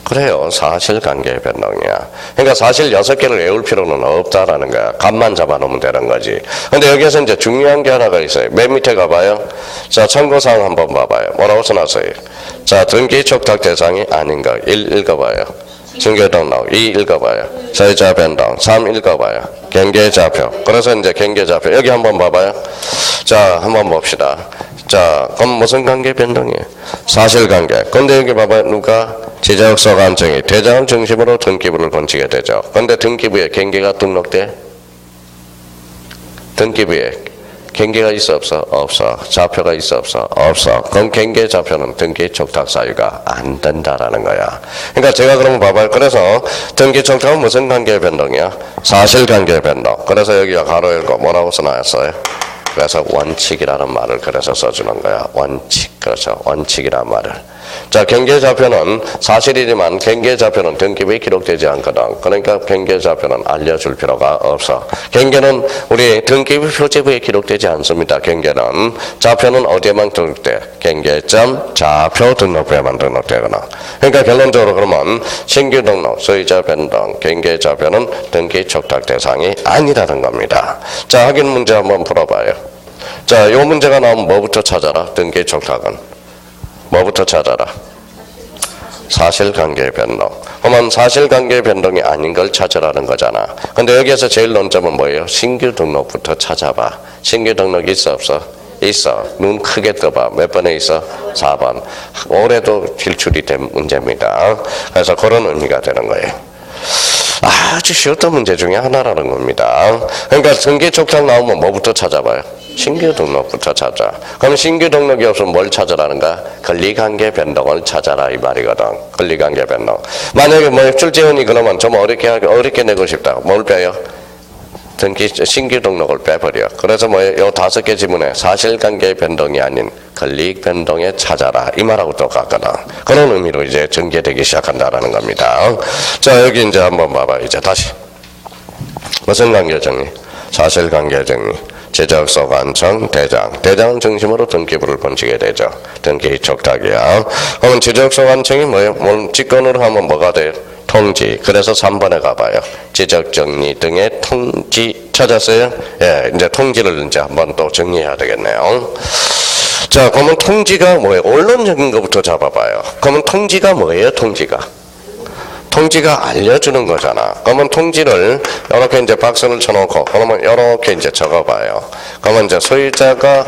그래요. 사실관계의 변동이야. 그러니까 사실 6개를 외울 필요는 없다라는 거야. 값만 잡아놓으면 되는 거지. 근데 여기에서 이제 중요한 게 하나가 있어요. 맨 밑에 가봐요. 자, 참고사항 한번 봐봐요. 뭐라고 써놨어요? 자, 등기 촉탁 대상이 아닌 거. 1 읽어봐요. 증거등록. 2 읽어봐요. 세자 변동. 3 읽어봐요. 경계좌표. 그래서 이제 경계좌표. 여기 한번 봐봐요. 자, 한번 봅시다. 자, 그럼 무슨 관계 변동이에요? 사실관계. 근데 여기 봐봐요. 누가? 제작소 관청이 대장을 중심으로 등기부를 건치게 되죠. 그런데 등기부에 경계가 등록돼? 등기부에 경계가 있어 없어? 없어. 좌표가 있어 없어? 없어. 그럼 경계 좌표는 등기 촉탁 사유가 안 된다라는 거야. 그러니까 제가 그러면 봐봐요. 그래서 등기 촉탁은 무슨 관계의 변동이야? 사실관계의 변동. 그래서 여기가 가로 열고 뭐라고 써놨어요? 그래서 원칙이라는 말을 그래서 써주는 거야. 원칙. 그렇죠. 원칙이라는 말을. 자, 경계좌표는 사실이지만 경계좌표는 등기부에 기록되지 않거든. 그러니까 경계좌표는 알려줄 필요가 없어. 경계는 우리 등기부 표제부에 기록되지 않습니다. 경계는. 좌표는 어디에만 등록돼? 경계점 좌표 등록부에만 등록되거나. 그러니까 결론적으로 그러면 신규 등록, 소유자 변동, 경계좌표는 등기 촉탁 대상이 아니라는 겁니다. 자, 확인 문제 한번 풀어봐요. 자, 이 문제가 나오면 뭐부터 찾아라? 등기 촉탁은. 뭐부터 찾아라? 사실관계의 변동. 그러면 사실관계의 변동이 아닌 걸 찾으라는 거잖아. 근데 여기에서 제일 논점은 뭐예요? 신규 등록부터 찾아봐. 신규 등록 있어 없어? 있어. 눈 크게 떠봐. 몇 번에 있어? 4번. 올해도 필출이 된 문제입니다. 그래서 그런 의미가 되는 거예요. 아주 쉬웠던 문제 중에 하나라는 겁니다. 그러니까 등기 촉탁 나오면 뭐부터 찾아봐요? 신규 등록부터 찾아. 그럼 신규 등록이 없으면 뭘 찾으라는가? 권리관계 변동을 찾아라 이 말이거든. 권리관계 변동. 만약에 뭐 출제원이 그러면 좀 어렵게 내고 싶다. 뭘 빼요? 등기 신규 등록을 빼버려. 그래서 뭐예요? 요 5개 지문에 사실관계 변동이 아닌 권리익 변동에 찾아라 이 말하고 똑같거든. 그런 의미로 이제 전개되기 시작한다라는 겁니다. 자 여기 이제 한번 봐봐. 이제 다시 무슨 관계 정리? 사실관계 정리. 지적소 관청 대장. 대장은 중심으로 등기부를 번지게 되죠. 등기 촉탁이야. 그러면 지적소 관청이 뭐예요? 직권으로 하면 뭐가 돼요? 통지. 그래서 3번에 가봐요. 지적정리 등의 통지 찾았어요? 예, 이제 통지를 이제 한번 또 정리해야 되겠네요. 자, 그러면 통지가 뭐예요? 원론적인 것부터 잡아봐요. 그러면 통지가 뭐예요? 통지가 알려주는 거잖아. 그러면 통지를 이렇게 이제 박스를 쳐놓고 그러면 이렇게 이제 적어봐요. 그러면 이제 소유자가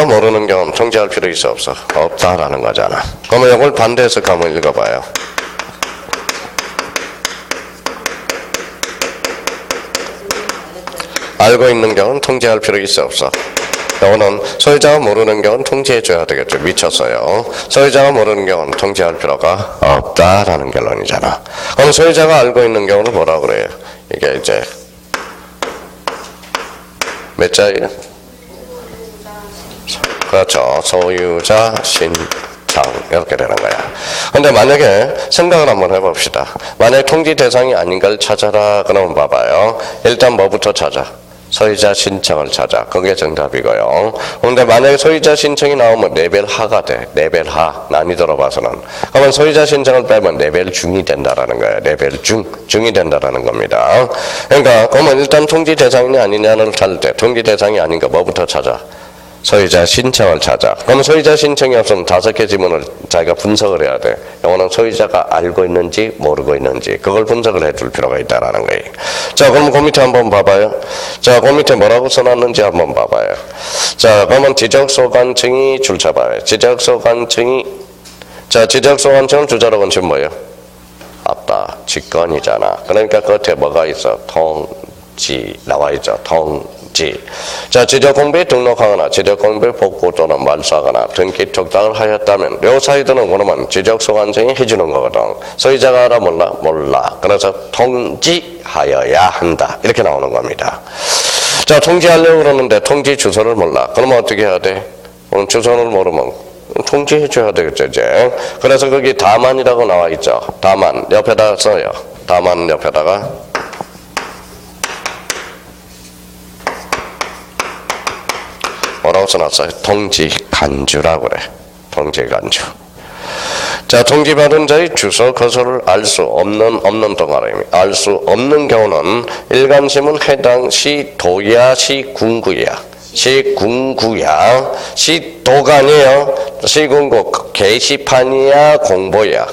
모르는 경우는 통지할 필요 있어 없어? 없다라는 거잖아. 그러면 이걸 반대해서 한번 읽어봐요. 알고 있는 경우는 통지할 필요 있어 없어? 이거는 소유자가 모르는 경우는 통지해줘야 되겠죠. 미쳤어요. 소유자가 모르는 경우는 통지할 필요가 없다라는 결론이잖아. 그럼 소유자가 알고 있는 경우는 뭐라 그래요? 이게 이제 몇 자예요? 그렇죠. 소유자 신청 이렇게 되는 거야. 근데 만약에 생각을 한번 해봅시다. 만약에 통지 대상이 아닌 걸 찾아라 그러면 봐봐요. 일단 뭐부터 찾아? 소유자 신청을 찾아. 그게 정답이고요. 그런데 만약에 소유자 신청이 나오면 레벨 하가 돼. 레벨 하. 난이도로 봐서는. 그러면 소유자 신청을 빼면 레벨 중이 된다라는 거예요. 레벨 중이 된다라는 겁니다. 그러니까 그러면 일단 통지 대상이 아니냐를 찾을 때 통지 대상이 아닌 거 뭐부터 찾아? 소유자 신청을 찾아. 그럼 소유자 신청이 없으면 5개 지문을 자기가 분석을 해야 돼. 이거는 소유자가 알고 있는지 모르고 있는지 그걸 분석을 해줄 필요가 있다라는 거예요. 자, 그럼 그 밑에 한번 봐봐요. 자, 그 밑에 뭐라고 써놨는지 한번 봐봐요. 자, 그러면 지적소관청이 줄 잡아요. 지적소관청을 주자로 건치면 뭐예요? 아빠 직권이잖아. 그러니까 겉에 뭐가 있어? 통지 나와 있죠. 통지. 자, 지적공부에 등록하거나 지적공부에 복구 또는 말소하거나 등기 촉탁을 하였다면 요 사이드는 그러면 지적소관청이 해주는 거거든. 소유자가 알아 몰라. 그래서 통지하여야 한다. 이렇게 나오는 겁니다. 자, 통지하려고 그러는데 통지 주소를 몰라. 그러면 어떻게 해야 돼? 주소를 모르면 통지해줘야 되겠죠, 이제. 그래서 거기 다만이라고 나와 있죠. 다만 옆에다 써요. 다만 옆에다가 뭐라고 써놨어요? 통지간주라고 그래. 통지간주. 자, 통지받은 자의 주소, 거소를 알 수 없는 동아리입니다. 알 수 없는 경우는 일간시문 해당 시도야, 시군구야. 시군구야. 시도가 아니에요. 시군구. 게시판이야, 공보야.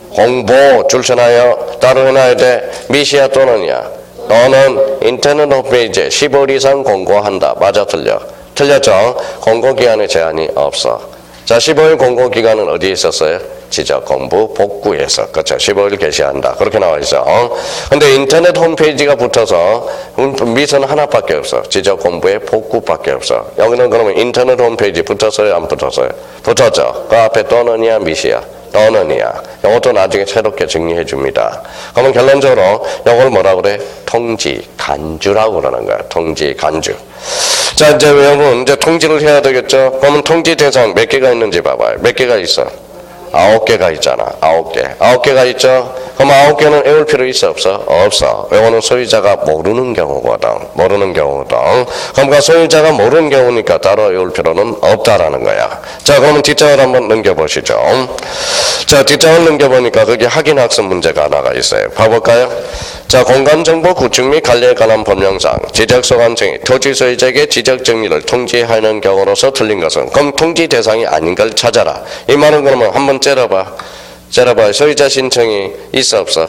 공보 줄쳐놔요. 따로 해놔야 돼. 미시야 또는이야. 너는 인터넷 홈페이지에 10월 이상 공고한다. 맞아 틀려? 틀렸죠? 공고기간에 제한이 없어. 자, 15일 공고기간은 어디에 있었어요? 지적공부 복구에서. 그렇죠? 15일 게시한다. 그렇게 나와 있어. 근데 인터넷 홈페이지가 붙어서 미선 하나밖에 없어. 지적공부의 복구밖에 없어. 여기는 그러면 인터넷 홈페이지 붙었어요? 안 붙었어요? 붙었죠? 그 앞에 또는이야, 미시야? 또는이야. 이것도 나중에 새롭게 정리해 줍니다. 그러면 결론적으로 이걸 뭐라 그래? 통지간주라고 그러는 거야. 통지간주. 자, 이제 여러분 이제 통지를 해야 되겠죠? 그러면 통지 대상 몇 개가 있는지 봐봐요. 몇 개가 있어? 9개가 있잖아. 9개. 9개가 있죠? 그럼 9개는 외울 필요 있어 없어? 없어. 이거는 소유자가 모르는 경우거든. 모르는 경우거든. 그러니까 소유자가 모르는 경우니까 따로 외울 필요는 없다라는 거야. 자, 그러면 뒷장을 한번 넘겨보시죠. 자, 뒷장을 넘겨보니까 거기 확인학습 문제가 하나가 있어요. 봐볼까요? 자, 공간정보 구축 및 관리에 관한 법령상 지적소관청이 토지 소유자에게 지적정리를 통지하는 경우로서 틀린 것은 그럼 통지 대상이 아닌 걸 찾아라. 이 말은 그러면 한번 째려봐. 소유자 신청이 있어 없어?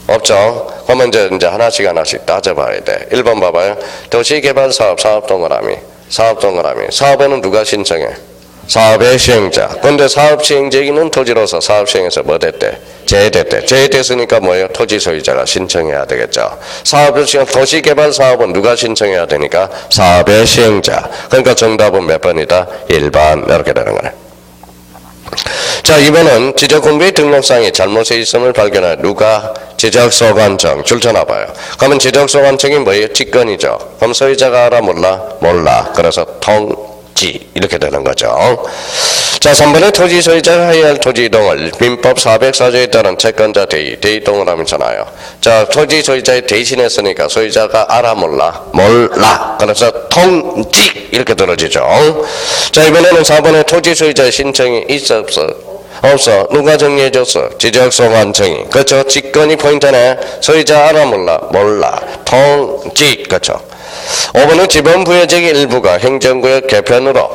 없죠? 그러면 이제 하나씩 따져봐야 돼. 1번 봐봐요. 도시개발사업 사업동그라미. 사업에는 누가 신청해? 사업의 시행자. 근데 사업 시행자기는 토지로서 사업 시행해서 뭐 됐대? 제외됐대. 제외됐으니까 뭐예요? 토지 소유자가 신청해야 되겠죠. 사업을 시행, 도시개발 사업은 누가 신청해야 되니까? 사업의 시행자. 그러니까 정답은 몇 번이다? 1번. 이렇게 되는 거네. 자, 이번은 지적공부의 등록상에 잘못이 있음을 발견해 누가 지적소관청 출처나봐요. 그러면 지적소관청이 뭐예요? 직권이죠. 그럼 소유자가 알아 몰라? 몰라. 그래서 통지 이렇게 되는 거죠. 자, 3번에 토지 소유자가 해야 할 토지 이동을 민법 404조에 따른 채권자 대의 이동을 하면 잖아요. 자, 토지 소유자의 대신했으니까 소유자가 알아 몰라? 몰라. 그래서 통지 이렇게 들어지죠. 자, 이번에는 4번에 토지 소유자의 신청이 있어 없어? 없어. 누가 정리해줬어? 지적소관청이. 그렇죠. 직권이 포인트네. 소유자 알아 몰라? 몰라. 통지. 그렇죠. 5번은 지방부여지의 일부가 행정구역 개편으로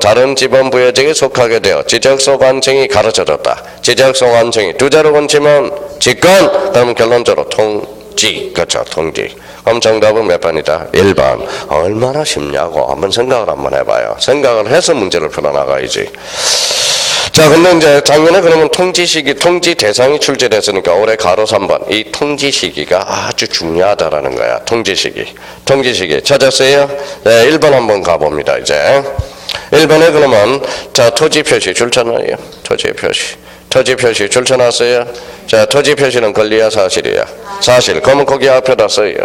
다른 지방부여지에 속하게 되어 지적소관청이 가르쳐줬다. 지적소관청이 두 자로 건치면 직권. 그럼 결론적으로 통지. 그렇죠. 통지. 그럼 정답은 몇 번이다? 1번. 얼마나 쉽냐고 한번 생각을 한번 해봐요. 생각을 해서 문제를 풀어나가야지. 자, 근데 이제 작년에 그러면 통지 시기, 통지 대상이 출제됐으니까 올해 가로 3번. 이 통지 시기가 아주 중요하다라는 거야. 통지 시기. 통지 시기. 찾았어요? 네, 1번 한번 가봅니다, 이제. 1번에 그러면, 자, 토지 표시 줄쳐놔요. 토지 표시. 토지 표시 줄쳐놨어요? 자, 토지 표시는 권리야, 사실이야? 사실. 그러면 거기 앞에다 써요.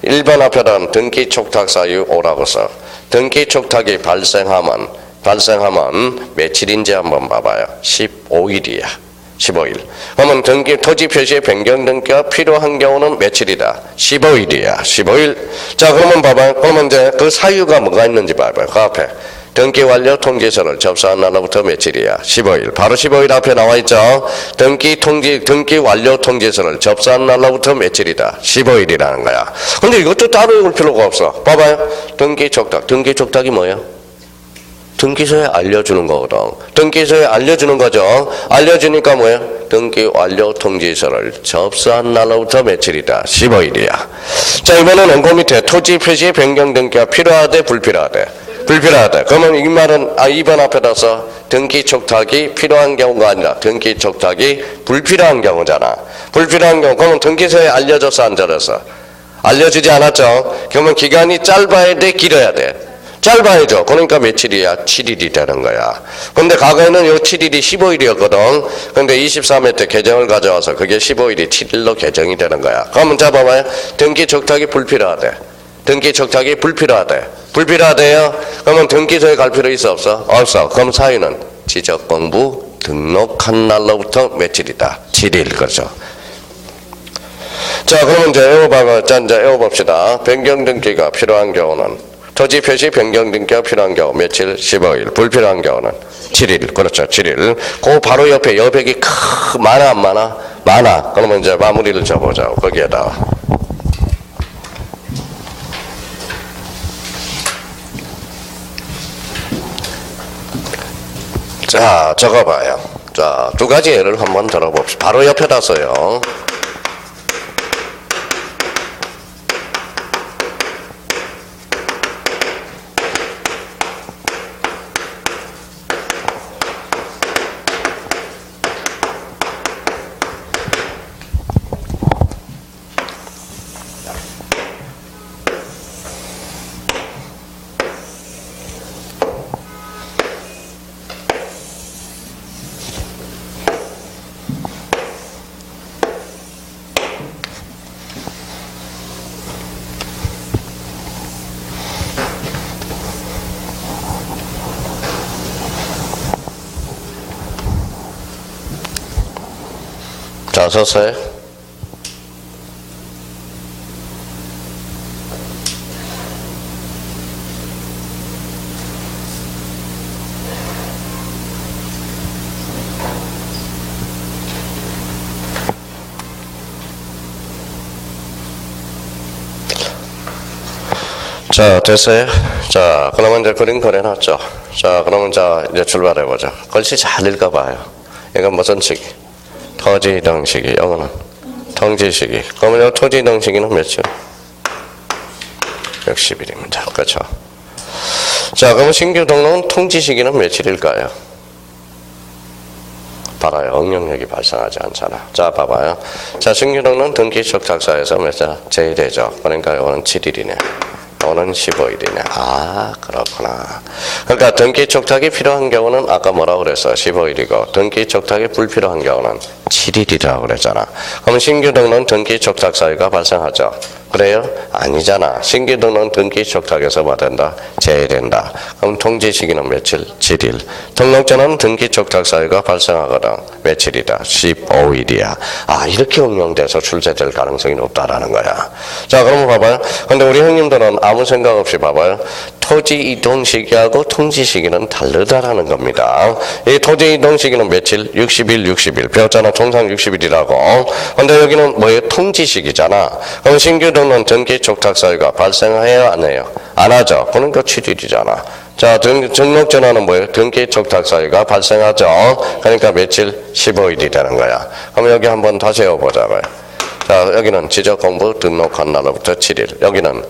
1번 앞에다 등기 촉탁 사유 오라고 써. 등기 촉탁이 발생하면 며칠인지 한번 봐봐요. 15일이야. 15일. 그러면 토지 표시의 변경 등기가 필요한 경우는 며칠이다? 15일이야. 15일. 자, 그러면 봐봐요. 그러면 이제 그 사유가 뭐가 있는지 봐봐요. 그 앞에. 등기 완료 통지서를 접수한 날로부터 며칠이야? 15일. 바로 15일 앞에 나와 있죠. 등기 완료 통지서를 접수한 날로부터 며칠이다? 15일이라는 거야. 근데 이것도 따로 읽을 필요가 없어. 봐봐요. 등기 촉탁. 등기 촉탁이 뭐예요? 등기소에 알려주는 거거든. 등기소에 알려주는 거죠. 알려주니까 뭐예요? 등기 완료 통지서를 접수한 날로부터 며칠이다? 15일이야. 자, 이번에는 그 밑에 토지 표시의 변경 등기가 필요하대, 불필요하대? 불필요하대. 그러면 이 말은 2번 앞에다 써. 등기 촉탁이 필요한 경우가 아니라 등기 촉탁이 불필요한 경우잖아. 불필요한 경우. 그러면 등기소에 알려줬어, 안 알려줬어? 알려주지 않았죠? 그러면 기간이 짧아야 돼, 길어야 돼? 짧아야죠. 그러니까 며칠이야? 7일이 되는 거야. 근데 과거에는 요 7일이 15일이었거든. 근데 23회 때 개정을 가져와서 그게 15일이 7일로 개정이 되는 거야. 그러면 잡아봐요. 등기 촉탁이 불필요하대. 등기 촉탁이 불필요하대. 불필요하대요? 그러면 등기소에 갈 필요 있어 없어? 없어. 그럼 사유는 지적공부 등록한 날로부터 며칠이다? 7일. 그렇죠. 자, 그러면 이제 외워봅시다. 변경 등기가 필요한 경우는 토지 표시 변경 등기가 필요한 경우 며칠? 15일. 불필요한 경우는 7일. 그렇죠. 7일. 그 바로 옆에 여백이 많아 안 많아? 많아. 그러면 이제 마무리를 줘보자. 거기에다. 자, 적어봐요. 자, 두 가지 예를 한번 들어봅시다. 바로 옆에다 써요. 자, 썼어요? 자, 됐어요? 자, 그러면 이제 그림 그려놨죠? 자, 그러면 이제 출발해보자. 글씨 잘 읽어봐요. 이건 무슨 시기? 토지 이동 시기. 이거는 통지 시기. 그러면 토지 이동 시기는 며칠? 60일입니다. 그렇죠? 자, 그럼 신규 등록은 통지 시기는 며칠일까요? 봐봐요. 응용력이 발생하지 않잖아. 자, 봐봐요. 자, 신규 등록은 등기 촉탁사에서 몇자 제외되죠. 그러니까 이거는 7일이네. 이거는 15일이네. 아, 그렇구나. 그러니까 등기 촉탁이 필요한 경우는 아까 뭐라고 그랬어? 15일이고 등기 촉탁이 불필요한 경우는 7일이라고 그랬잖아. 그럼 신규 등록은 등기 촉탁 사유가 발생하죠. 그래요? 아니잖아. 신규 등록은 등기 촉탁에서 뭐 된다? 제외된다. 그럼 통지 시기는 며칠? 7일. 등록 전은 등기 촉탁 사유가 발생하거든. 며칠이다? 15일이야. 아, 이렇게 응용돼서 출제될 가능성이 높다라는 거야. 자, 그럼 봐봐요. 근데 우리 형님들은 아무 생각 없이 봐봐요. 토지 이동 시기하고 통지 시기는 다르다라는 겁니다. 이 토지 이동 시기는 며칠? 60일. 배웠잖아. 통상 60일이라고. 근데 여기는 뭐예요? 통지 시기잖아. 그럼 신규 등록 등기 촉탁 사유가 발생해요? 안 해요? 안 하죠. 그러니까 7일이잖아. 자, 등록 전화는 뭐예요? 등기 촉탁 사유가 발생하죠. 그러니까 며칠? 15일이 되는 거야. 그럼 여기 한번 다시 해보자고요. 자, 여기는 지적 공부 등록한 날로부터 7일. 여기는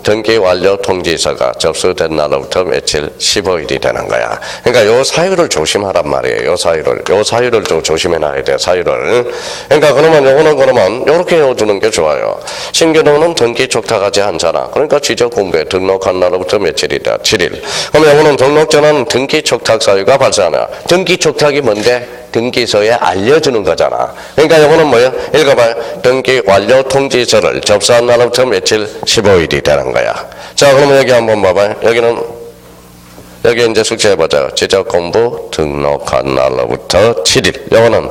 등기 완료 통지서가 접수된 날로부터 며칠? 15일이 되는 거야. 그러니까 요 사유를 조심하란 말이에요. 요 사유를 좀 조심해놔야 돼. 사유를. 그러니까 그러면 요렇게 해두는 게 좋아요. 신규 등록은 등기 촉탁하지 않잖아. 그러니까 지적 공부에 등록한 날로부터 며칠이다? 7일. 그럼 요거는 등록 전은 등기 촉탁 사유가 발생하냐? 등기 촉탁이 뭔데? 등기소에 알려주는 거잖아. 그러니까 이거는 뭐예요? 읽어봐요. 등기 완료 통지서를 접수한 날부터 며칠? 15일이 되는 거야. 자, 그러면 여기 한번 봐봐요. 여기 이제 숙제해보자. 지적 공부 등록한 날로부터 7일. 이거는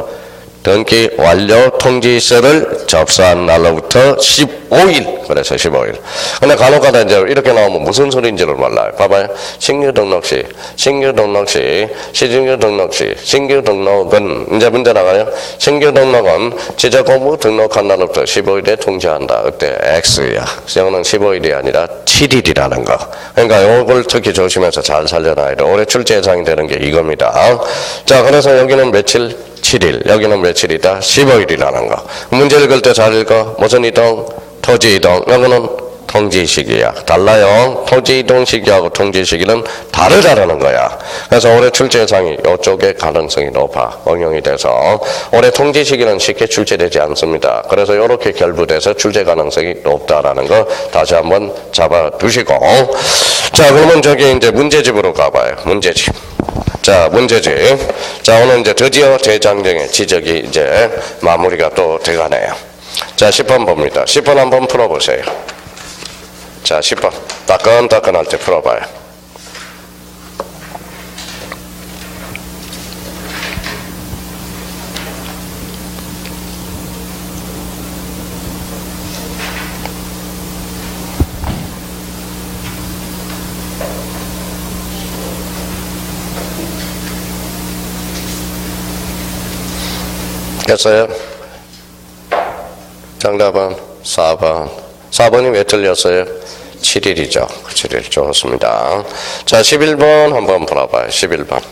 등기 완료 통지서를 접수한 날로부터 15일. 그래서 15일. 근데 간혹가다 이제 이렇게 나오면 무슨 소리인지를 몰라요. 봐봐요. 신규 등록은 이제 문제 나가요. 신규 등록은 지적 공부 등록한 날로부터 15일에 통지한다. 그때 X야. 이거는 15일이 아니라 7일이라는 거. 그러니까 이걸 특히 조심해서 잘 살려놔야 돼. 올해 출제 예상이 되는 게 이겁니다. 자, 그래서 여기는 며칠? 7일. 여기는 며칠이다? 15일이라는 거. 문제 읽을 때 잘 읽어. 무슨 이동? 토지 이동. 여기는 통지 시기야. 달라요. 토지 이동 시기하고 통지 시기는 다르다라는 거야. 그래서 올해 출제 예상이 이쪽에 가능성이 높아. 응용이 돼서. 올해 통지 시기는 쉽게 출제되지 않습니다. 그래서 이렇게 결부돼서 출제 가능성이 높다라는 거 다시 한번 잡아 두시고. 자, 그러면 저기 이제 문제집으로 가봐요. 문제집. 자, 문제집. 자, 오늘 이제 드디어 대장정의 지적이 이제 마무리가 또 돼가네요. 자, 10번 봅니다. 10번 한번 풀어보세요. 자, 10번. 따끈따끈할 때 풀어봐요. 됐어요? 정답은 4번. 4번이 왜 틀렸어요? 7일이죠. 7일. 좋습니다. 자, 11번 한번 풀어봐요. 11번.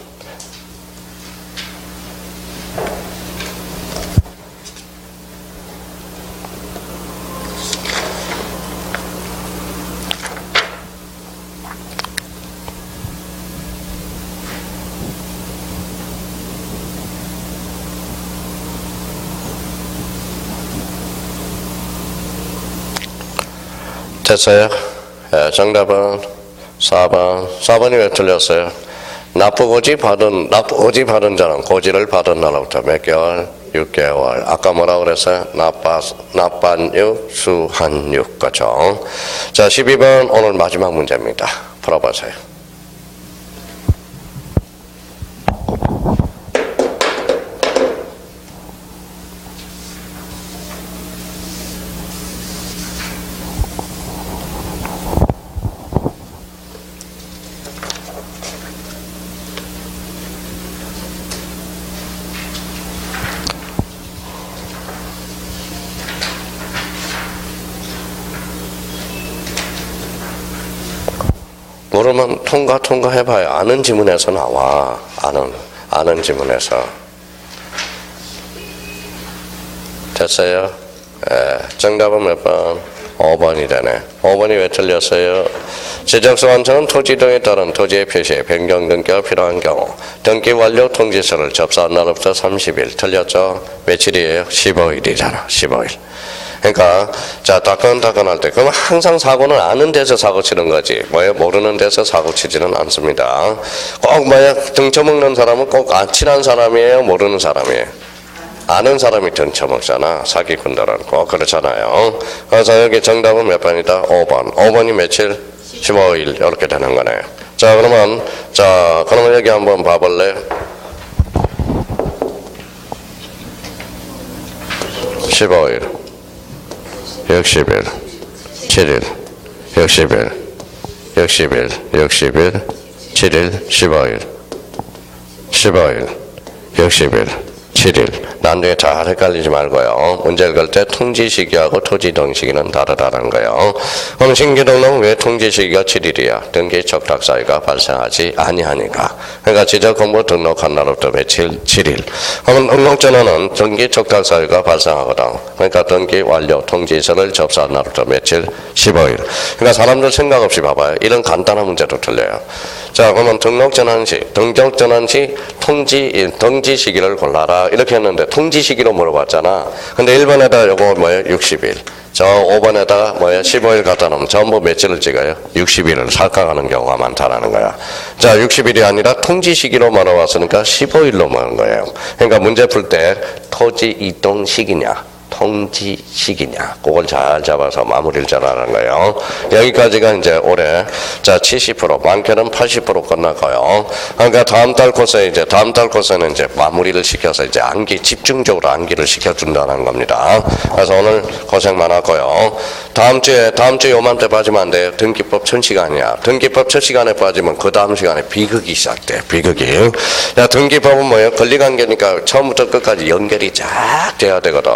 됐어요? 네, 정답은 4번. 4번이 왜 틀렸어요? 납부고지 받은 자는 고지를 받은 날로부터 몇 개월? 6개월. 아까 뭐라고 그랬어요? 납반육, 수한육. 그죠? 자, 12번 오늘 마지막 문제입니다. 풀어보세요. 모르면 통과해봐요. 아는 지문에서 나와. 아는 지문에서. 됐어요? 네, 정답은 몇 번? 5번이 되네. 5번이 왜 틀렸어요? 지적서 완성은 토지 등에 따른 토지의 표시에 변경 등기가 필요한 경우 등기 완료 통지서를 접수한 날부터 30일. 틀렸죠? 며칠이에요? 15일이잖아. 15일. 그러니까 자 따끈따끈할 때 그럼 항상 사고는 아는 데서 사고 치는 거지 뭐예요? 모르는 데서 사고 치지는 않습니다. 꼭 뭐야 등쳐먹는 사람은 꼭 친한 사람이에요? 모르는 사람이에요? 아는 사람이 등쳐먹잖아. 사기꾼들은 꼭 그렇잖아요. 그래서 여기 정답은 몇 번이다? 5번. 5번이 며칠? 15일 이렇게 되는 거네요. 자 그러면 여기 한번 봐볼래? 15일 60일, 7일, 60일, 60일, 60일, 7일, 15일, 15일, 60일, 7일. 나중에 잘 헷갈리지 말고요. 문제를 걸 때 통지 시기하고 토지 등 시기는 다르다는 거예요. 그럼 신규등록은 왜 통지 시기가 7일이야? 등기 적탁 사유가 발생하지 아니하니까. 그러니까 지적공부 등록한 날부터 며칠? 7일. 그러면 등록 전에는 등기 적탁 사유가 발생하거든. 그러니까 등기 완료 통지서를 접수한 날부터 며칠? 15일. 그러니까 사람들 생각 없이 봐봐요. 이런 간단한 문제도 틀려요. 자, 그러면 등록 전환 시, 등록 전환 시 등기 시기를 골라라. 이렇게 했는데 통지 시기로 물어봤잖아. 근데 1번에다 요거 뭐예요? 60일. 저 5번에다가 뭐야? 15일 갖다 놓으면 전부 며칠을 찍어요? 60일을 착각하는 경우가 많다라는 거야. 자, 60일이 아니라 통지 시기로 물어봤으니까 15일로 물은 거예요. 그러니까 문제 풀 때 토지 이동 시기냐? 통지 시기냐 그걸 잘 잡아서 마무리를 잘하는 거예요. 여기까지가 이제 올해 자 70% 많게는 80% 끝나고요. 그러니까 다음 달 코스는 이제 마무리를 시켜서 이제 암기 집중적으로 암기를 시켜준다는 겁니다. 그래서 오늘 고생 많았고요. 다음 주에 요맘때 빠지면 안 돼요. 등기법 첫 시간이야. 등기법 첫 시간에 빠지면 그 다음 시간에 비극이 시작돼. 비극이. 야 등기법은 뭐예요? 권리관계니까 처음부터 끝까지 연결이 쫙 돼야 되거든.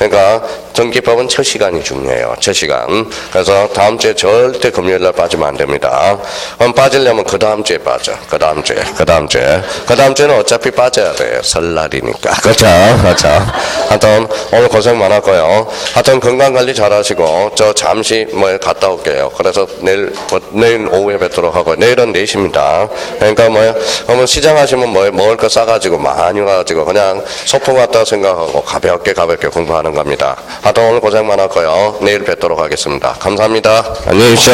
그러니까 등기법은 첫 시간이 중요해요. 첫 시간. 그래서 다음 주에 절대 금요일 날 빠지면 안 됩니다. 그럼 빠지려면 그 다음 주에 빠져. 그 다음 주에는 어차피 빠져야 돼요. 설날이니까. 그렇죠. 하여튼 오늘 고생 많았고요. 하여튼 건강관리 잘 하시고 저 잠시 갔다 올게요. 그래서 내일 오후에 뵙도록 하고 내일은 4시입니다. 그러니까 그러면 시장 하시면 먹을 거 싸가지고 많이 와가지고 그냥 소풍 왔다 생각하고 가볍게 공부하는 겁니다. 하여튼 오늘 고생 많았고요. 내일 뵙도록 하겠습니다. 감사합니다. 안녕히 계십시오.